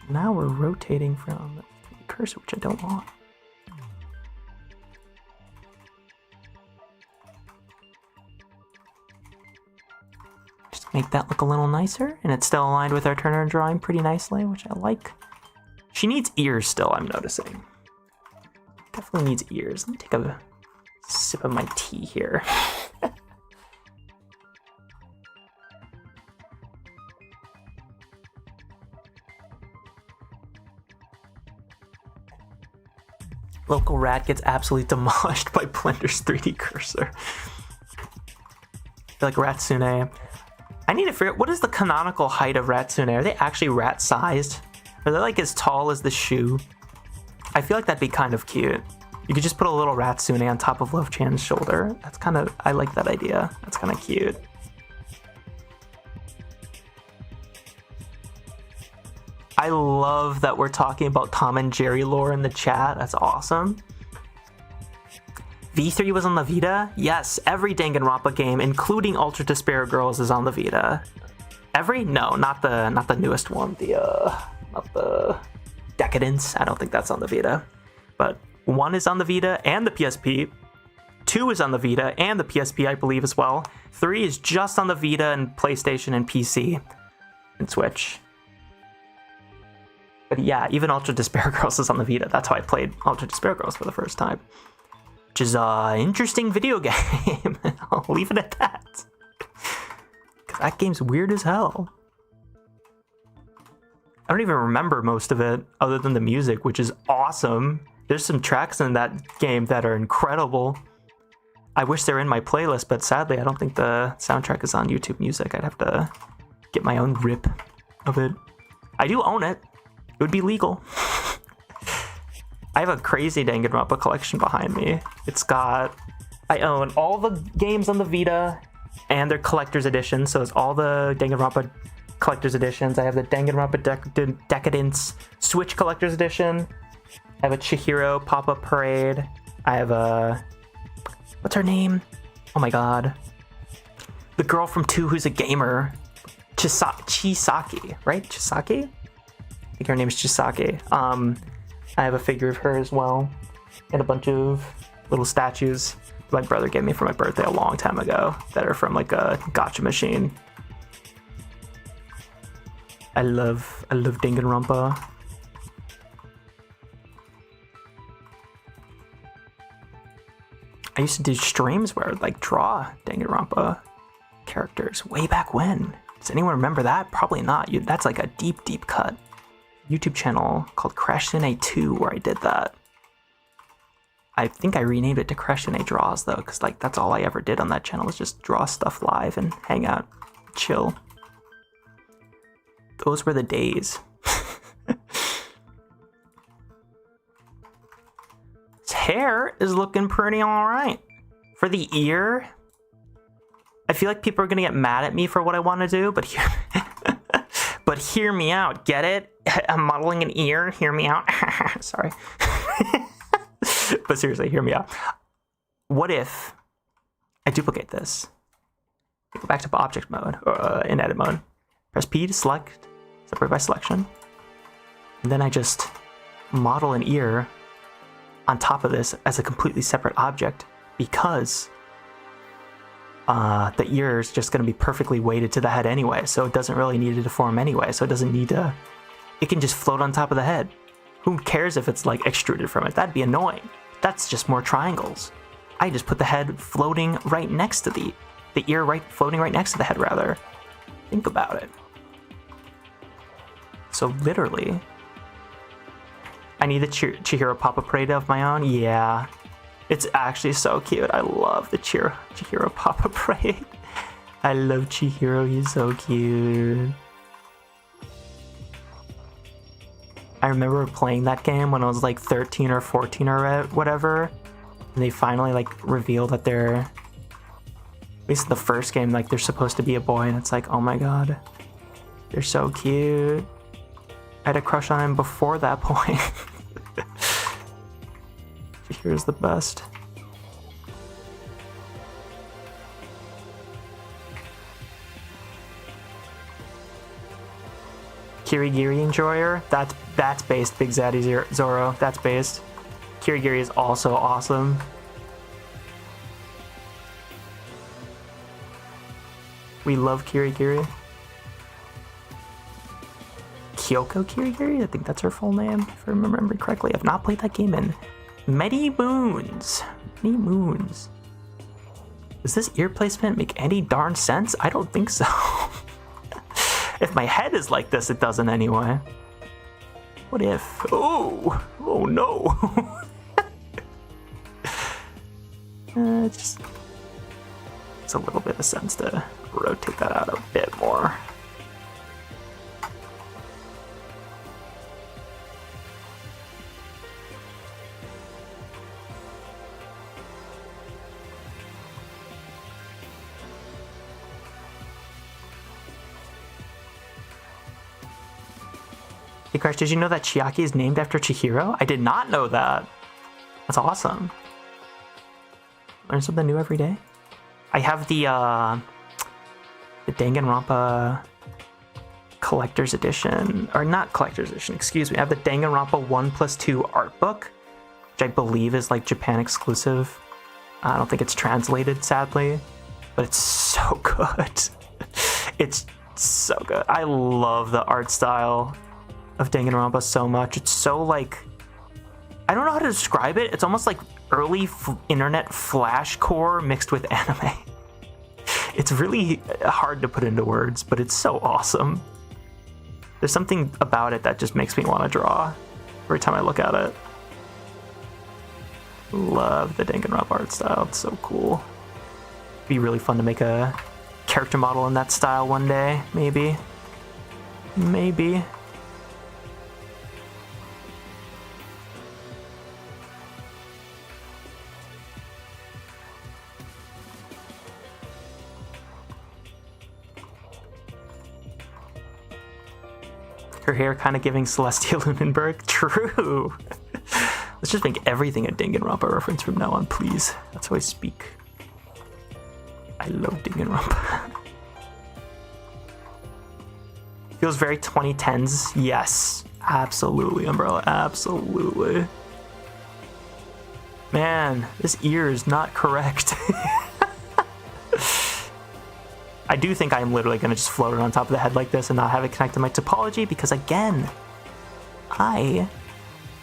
Now we're rotating from the cursor, which I don't want. Just make that look a little nicer, and it's still aligned with our Turner drawing pretty nicely, which I like. She needs ears still, I'm noticing. Definitely needs ears. Let me take a sip of my tea here. Local rat gets absolutely demolished by Blender's 3D cursor. I feel like Ratsune. I need to figure out, what is the canonical height of Ratsune? Are they actually rat-sized? Are they like as tall as the shoe? I feel like that'd be kind of cute. You could just put a little Ratsune on top of Love Chan's shoulder. That's kind of, I like that idea. That's kind of cute. I love that we're talking about Tom and Jerry lore in the chat. That's awesome. V3 was on the Vita? Yes, every Danganronpa game, including Ultra Despair Girls, is on the Vita. Every? No, not the newest one. Not the Decadence. I don't think that's on the Vita. But 1 is on the Vita and the PSP. 2 is on the Vita and the PSP, I believe, as well. 3 is just on the Vita and PlayStation and PC and Switch. But yeah, even Ultra Despair Girls is on the Vita. That's how I played Ultra Despair Girls for the first time. Which is an interesting video game. I'll leave it at that. Because that game's weird as hell. I don't even remember most of it, other than the music, which is awesome. There's some tracks in that game that are incredible. I wish they're in my playlist, but sadly, I don't think the soundtrack is on YouTube Music. I'd have to get my own rip of it. I do own it. It would be legal. I have a crazy Danganronpa collection behind me. I own all the games on the Vita and their collector's edition. So it's all the Danganronpa collector's editions. I have the Danganronpa Decadence Switch collector's edition. I have a Chihiro Pop-Up Parade. I have a... What's her name? Oh my god. The girl from 2 who's a gamer. Chisaki, right? Chisaki? I think her name is Chisaki. I have a figure of her as well, and a bunch of little statues my brother gave me for my birthday a long time ago that are from like a gacha machine. I love Danganronpa. I used to do streams where I would like draw Danganronpa characters way back when. Does anyone remember that? Probably not. That's like a deep cut. YouTube channel called Crash Cine 2 where I did that. I think I renamed it to Crash Cine Draws though, because like that's all I ever did on that channel was just draw stuff live and hang out, chill. Those were the days. His hair is looking pretty alright. For the ear, I feel like people are gonna get mad at me for what I want to do, but here but hear me out, get it? I'm modeling an ear, hear me out. Sorry. But seriously, hear me out. What if I duplicate this? Go back to object mode, or in edit mode. Press P to select, separate by selection. And then I just model an ear on top of this as a completely separate object because the ear is just going to be perfectly weighted to the head anyway, so it doesn't really need to deform anyway, so it doesn't need to... It can just float on top of the head. Who cares if it's like extruded from it? That'd be annoying. That's just more triangles. I just put the head floating right next to the ear, floating right next to the head, rather. Think about it. So literally, I need the Chihiro Pop-Up Parade of my own. Yeah, it's actually so cute. I love the Chihiro Pop-Up Parade. I love Chihiro, he's so cute. I remember playing that game when I was like 13 or 14 or whatever, and they finally like revealed that they're, at least the first game, like they're supposed to be a boy, and it's like, oh my god, they're so cute. I had a crush on him before that point. Chihiro's the best. Kirigiri Enjoyer, that's based. Big Zaddy Zoro, that's based. Kirigiri is also awesome. We love Kirigiri. Kyoko Kirigiri, I think that's her full name, if I remember correctly. I've not played that game in many moons. Many moons. Does this ear placement make any darn sense? I don't think so. If my head is like this, it doesn't anyway. What if? Oh no. It's a little bit of sense to rotate that out a bit more. Hey Crash, did you know that Chiaki is named after Chihiro? I did not know that. That's awesome. Learn something new every day. I have the Danganronpa collector's edition, or not collector's edition, excuse me. I have the Danganronpa 1+2 art book, which I believe is like Japan exclusive. I don't think it's translated, sadly, but it's so good. It's so good. I love the art style of Danganronpa so much. It's so like, I don't know how to describe it. It's almost like early internet flash core mixed with anime. It's really hard to put into words, but it's so awesome. There's something about it that just makes me want to draw every time I look at it. Love the Danganronpa art style. It's so cool. It'd be really fun to make a character model in that style one day, maybe. Maybe. Her hair kind of giving Celestia Lunenburg. True. Let's just make everything a Danganronpa reference from now on, please. That's how I speak. I love Danganronpa. Feels very 2010s. Yes. Absolutely, Umbrella. Absolutely. Man, this ear is not correct. I do think I'm literally going to just float it on top of the head like this and not have it connect to my topology because, again, I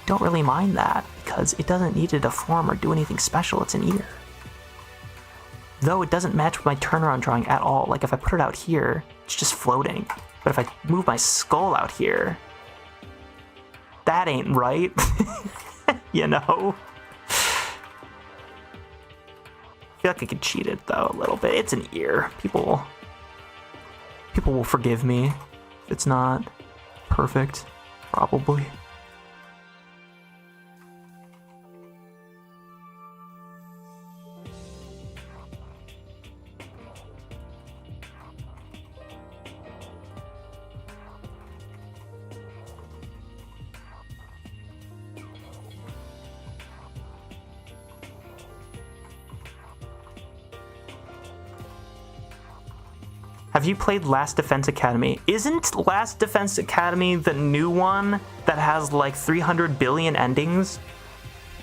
don't really mind that because it doesn't need to deform or do anything special. It's an ear. Though it doesn't match with my turnaround drawing at all. Like, if I put it out here, it's just floating. But if I move my skull out here, that ain't right. You know? I feel like I could cheat it though a little bit. It's an ear. People will forgive me if it's not perfect, probably. Have you played Last Defense Academy? Isn't Last Defense Academy the new one that has like 300 billion endings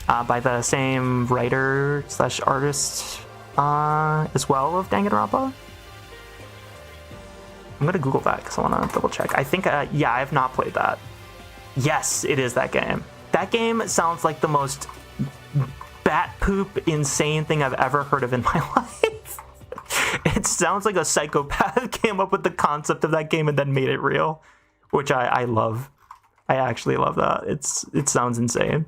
by the same writer / artist as well of Danganronpa? I'm gonna Google that because I want to double check. I think, yeah, I have not played that. Yes, it is that game. That game sounds like the most bat poop insane thing I've ever heard of in my life. It sounds like a psychopath came up with the concept of that game and then made it real, which I love. I actually love that. It sounds insane.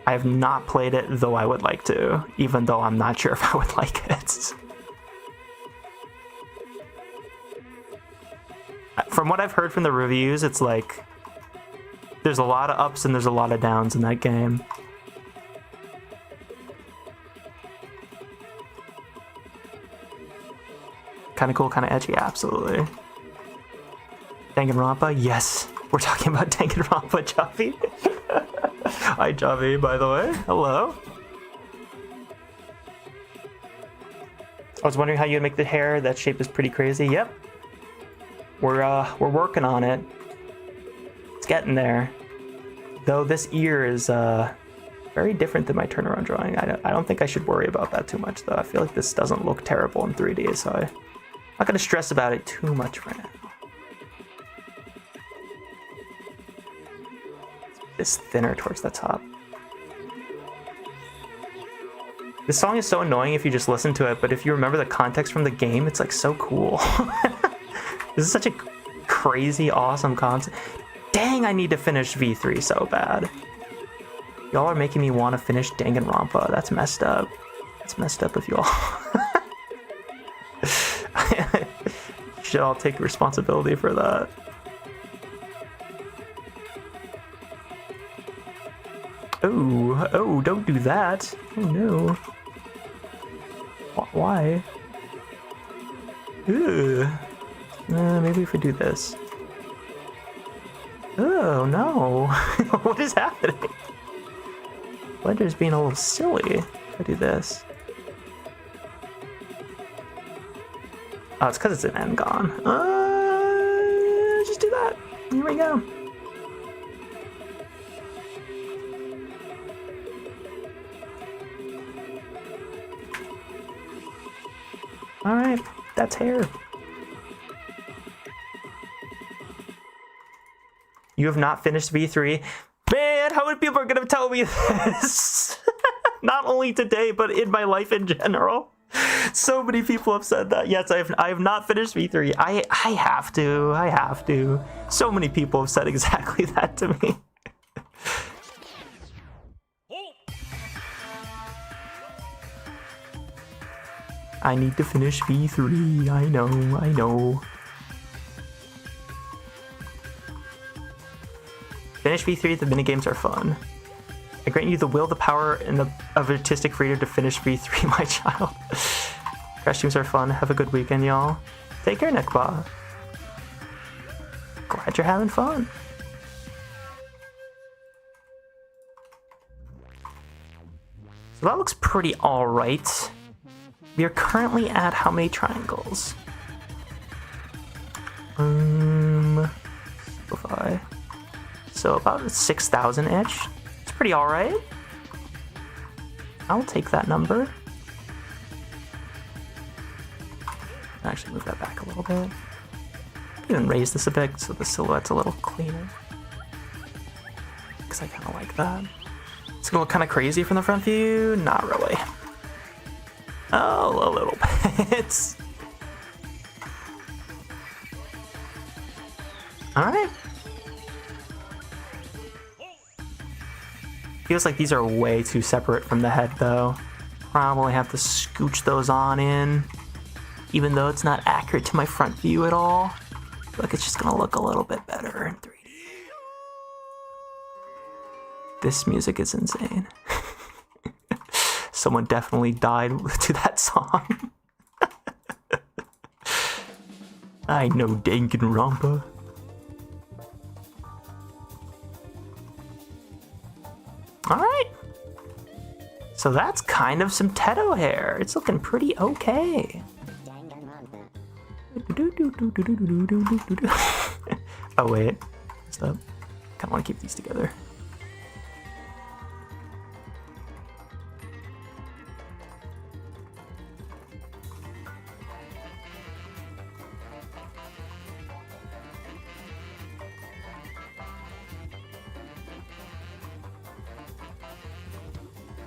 I have not played it, though I would like to, even though I'm not sure if I would like it. From what I've heard from the reviews, it's like there's a lot of ups and there's a lot of downs in that game. Kind of cool, kind of edgy, absolutely. Danganronpa, yes. We're talking about Danganronpa, Javi. Hi, Javi, by the way. Hello. I was wondering how you'd make the hair. That shape is pretty crazy. Yep. We're working on it. It's getting there. Though this ear is very different than my turnaround drawing. I don't think I should worry about that too much, though. I feel like this doesn't look terrible in 3D, so I'm not going to stress about it too much right now. It's thinner towards the top. This song is so annoying if you just listen to it, but if you remember the context from the game, it's like so cool. This is such a crazy, awesome concept. Dang, I need to finish V3 so bad. Y'all are making me want to finish Danganronpa. That's messed up. That's messed up of y'all. Should all take responsibility for that. Oh, don't do that. Oh no. Why? Ugh. Maybe if we do this. Oh no. What is happening? Blender's being a little silly if I do this. Oh, it's because it's an N-gon. Just do that. Here we go. Alright, that's hair. You have not finished V3. Man, how many people are going to tell me this? Not only today, but in my life in general. So many people have said that. Yes, I have not finished V3. I have to. So many people have said exactly that to me. I need to finish V3. I know. Finish V3, the minigames are fun. I grant you the will, the power, and of artistic freedom to finish V3, my child. Crash teams are fun. Have a good weekend, y'all. Take care, Nekba. Glad you're having fun. So that looks pretty alright. We are currently at how many triangles? So about 6,000-ish. It's pretty alright. I'll take that number. Actually move that back a little bit. Even raise this a bit so the silhouette's a little cleaner. Because I kind of like that. It's gonna look kind of crazy from the front view. Not really. Oh, a little bit. Alright. Feels like these are way too separate from the head, though. Probably have to scooch those on in. Even though it's not accurate to my front view at all. I feel like it's just gonna look a little bit better in 3D. This music is insane. Someone definitely died to that song. I know Danganronpa. Alright. So that's kind of some Teto hair. It's looking pretty okay. Oh wait. Stop. Kinda wanna keep these together.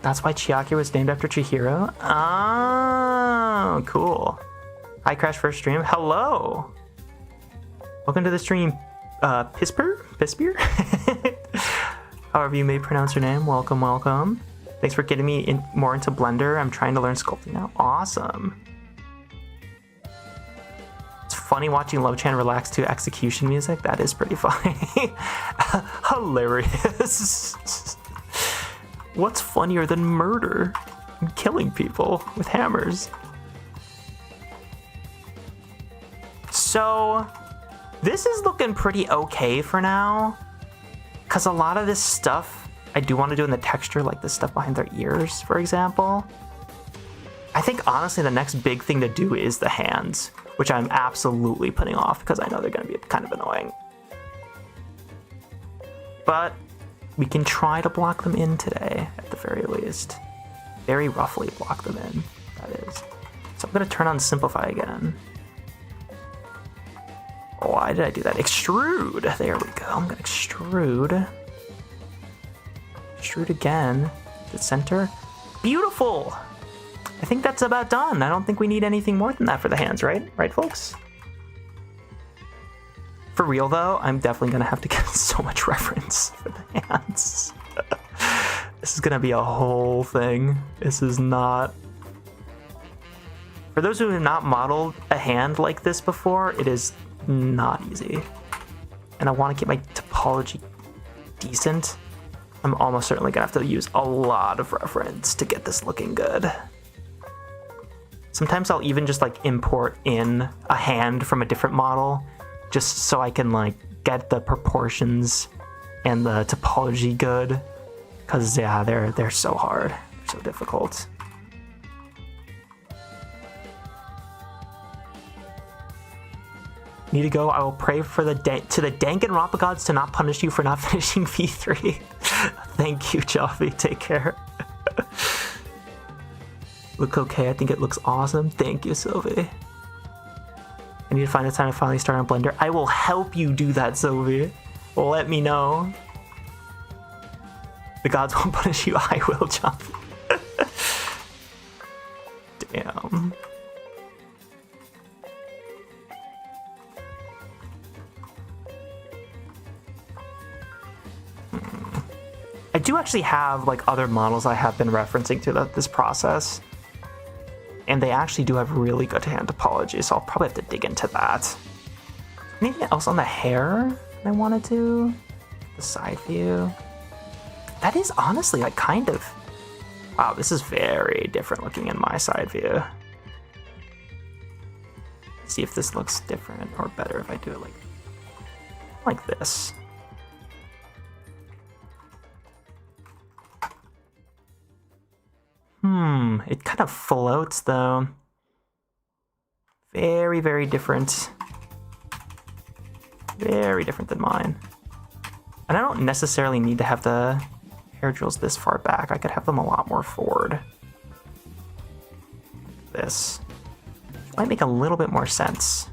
That's why Chiaki was named after Chihiro? Oh, cool. Hi, Crash First Stream. Hello. Welcome to the stream, Pispier? however you may pronounce your name. Welcome, welcome. Thanks for getting me more into Blender. I'm trying to learn sculpting now. Awesome. It's funny watching Love-chan relax to execution music. That is pretty funny. Hilarious. What's funnier than murder and killing people with hammers? So this is looking pretty okay for now, because a lot of this stuff I do want to do in the texture, like the stuff behind their ears, for example. I think honestly the next big thing to do is the hands, which I'm absolutely putting off because I know they're going to be kind of annoying. But we can try to block them in today, at the very least. Very roughly block them in, that is. So I'm going to turn on Simplify again. Why did I do that? Extrude! There we go. I'm going to extrude. Extrude again. The center. Beautiful! I think that's about done. I don't think we need anything more than that for the hands, right? Right, folks? For real, though, I'm definitely going to have to get so much reference for the hands. This is going to be a whole thing. This is not... For those who have not modeled a hand like this before, it is not easy. And I want to get my topology decent. I'm almost certainly going to have to use a lot of reference to get this looking good. Sometimes I'll even just like import in a hand from a different model just so I can like get the proportions and the topology good. Cause yeah, they're so hard, they're so difficult. Need to go. I will pray for the Danganronpa gods to not punish you for not finishing V3. Thank you, Joffy. Take care. Look okay. I think it looks awesome. Thank you, Sylvie. I need to find the time to finally start on Blender. I will help you do that, Sylvie. Let me know. The gods won't punish you. I will, Joffy. Damn. I do actually have like other models I have been referencing to this process, and they actually do have really good hand topology, so I'll probably have to dig into that. Anything else on the hair I wanted to? The side view? That is honestly like kind of... Wow, this is very different looking in my side view. Let's see if this looks different or better if I do it like this. It kind of floats though. Very, very different. Very different than mine. And I don't necessarily need to have the hair drills this far back. I could have them a lot more forward. This might make a little bit more sense.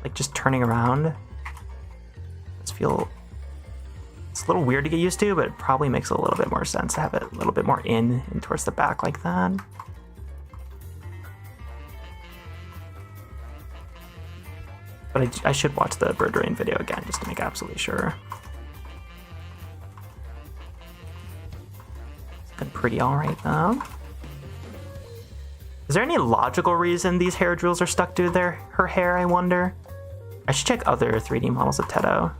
Like just turning around. Let's feel... It's a little weird to get used to, but it probably makes a little bit more sense to have it a little bit more in and towards the back like that. But I should watch the Birdbrain video again just to make absolutely sure. It's been pretty alright though. Is there any logical reason these hair drills are stuck to her hair, I wonder? I should check other 3D models of Teto.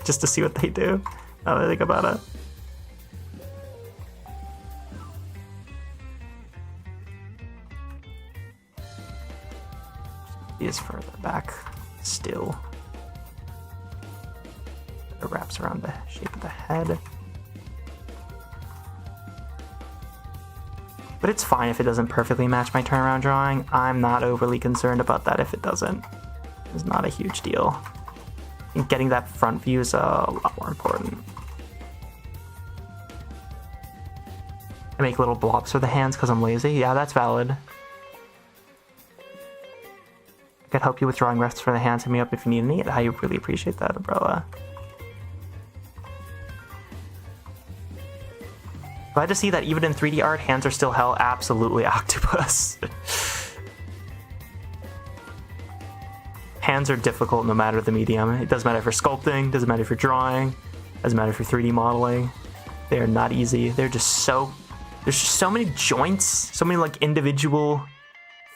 Just to see what they do, now that I think about it. He is further back still. It wraps around the shape of the head. But it's fine if it doesn't perfectly match my turnaround drawing. I'm not overly concerned about that if it doesn't. It's not a huge deal. I think getting that front view is a lot more important. I make little blobs for the hands because I'm lazy. Yeah, that's valid. I could help you with drawing refs for the hands. Hit me up if you need any. I really appreciate that, Umbrella. Glad to see that even in 3D art, hands are still hell. Absolutely, Octopus. Hands are difficult no matter the medium. It doesn't matter if you're sculpting, doesn't matter if you're drawing. Doesn't matter if you're 3D modeling. They are not easy. They're just so... There's just so many joints, so many like individual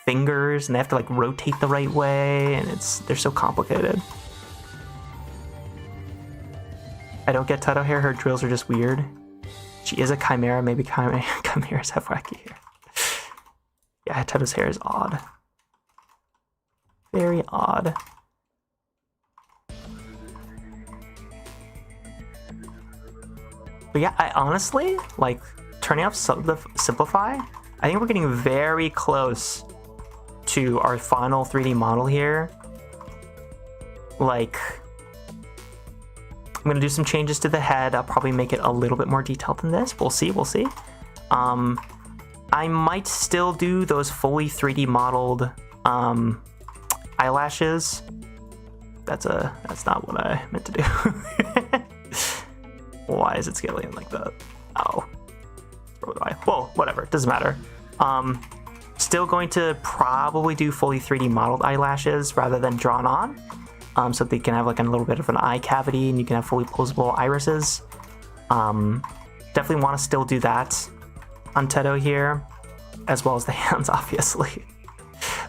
fingers, and they have to like rotate the right way, and they're so complicated. I don't get Teto hair. Her drills are just weird. She is a chimera. Maybe chimeras have wacky hair. Yeah, Teto's hair is odd. Very odd. But yeah, I honestly, like, turning off Simplify, I think we're getting very close to our final 3D model here. Like, I'm gonna do some changes to the head. I'll probably make it a little bit more detailed than this. We'll see, we'll see. I might still do those fully 3D modeled eyelashes. That's not what I meant to do. Why is it scaling like that? Oh. Well, whatever, it doesn't matter. Still going to probably do fully 3D modeled eyelashes rather than drawn on, so they can have like a little bit of an eye cavity and you can have fully posable irises. Definitely want to still do that on Teto here, as well as the hands, obviously.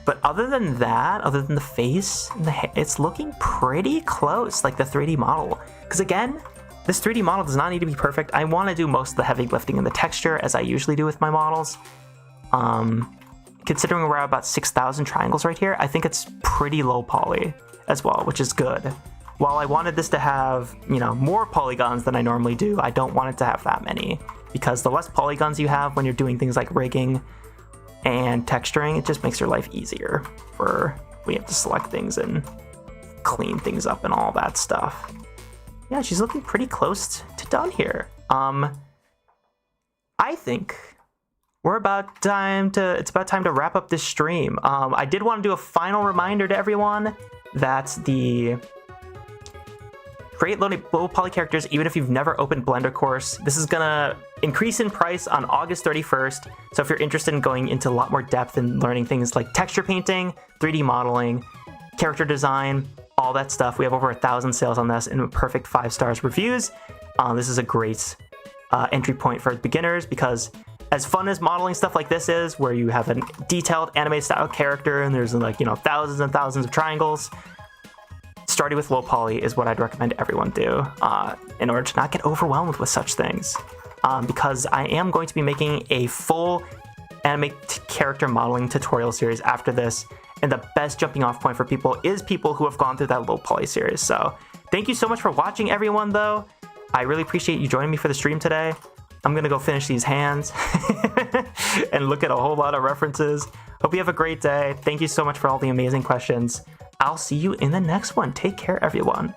But other than that, other than the face and the hair, it's looking pretty close, like the 3D model. Because again, this 3D model does not need to be perfect. I want to do most of the heavy lifting in the texture, as I usually do with my models. Considering we're at about 6,000 triangles right here, I think it's pretty low poly as well, which is good. While I wanted this to have, you know, more polygons than I normally do, I don't want it to have that many, because the less polygons you have when you're doing things like rigging and texturing, it just makes your life easier for when you have to select things and clean things up and all that stuff. Yeah, she's looking pretty close to done here. I think it's about time to wrap up this stream. I did want to do a final reminder to everyone that the Create Low Poly Characters, even if you've never opened Blender course, this is gonna increase in price on August 31st. So if you're interested in going into a lot more depth and learning things like texture painting, 3D modeling, character design, all that stuff, we have over 1,000 sales on this and perfect 5 stars reviews. This is a great entry point for beginners, because as fun as modeling stuff like this is, where you have a detailed anime style character and there's like, you know, thousands and thousands of triangles, starting with low poly is what I'd recommend everyone do in order to not get overwhelmed with such things. Because I am going to be making a full anime character modeling tutorial series after this, and the best jumping off point for people is people who have gone through that low poly series. So thank you so much for watching, everyone, though. I really appreciate you joining me for the stream today. I'm gonna go finish these hands and look at a whole lot of references. Hope you have a great day. Thank you so much for all the amazing questions. I'll see you in the next one. Take care, everyone.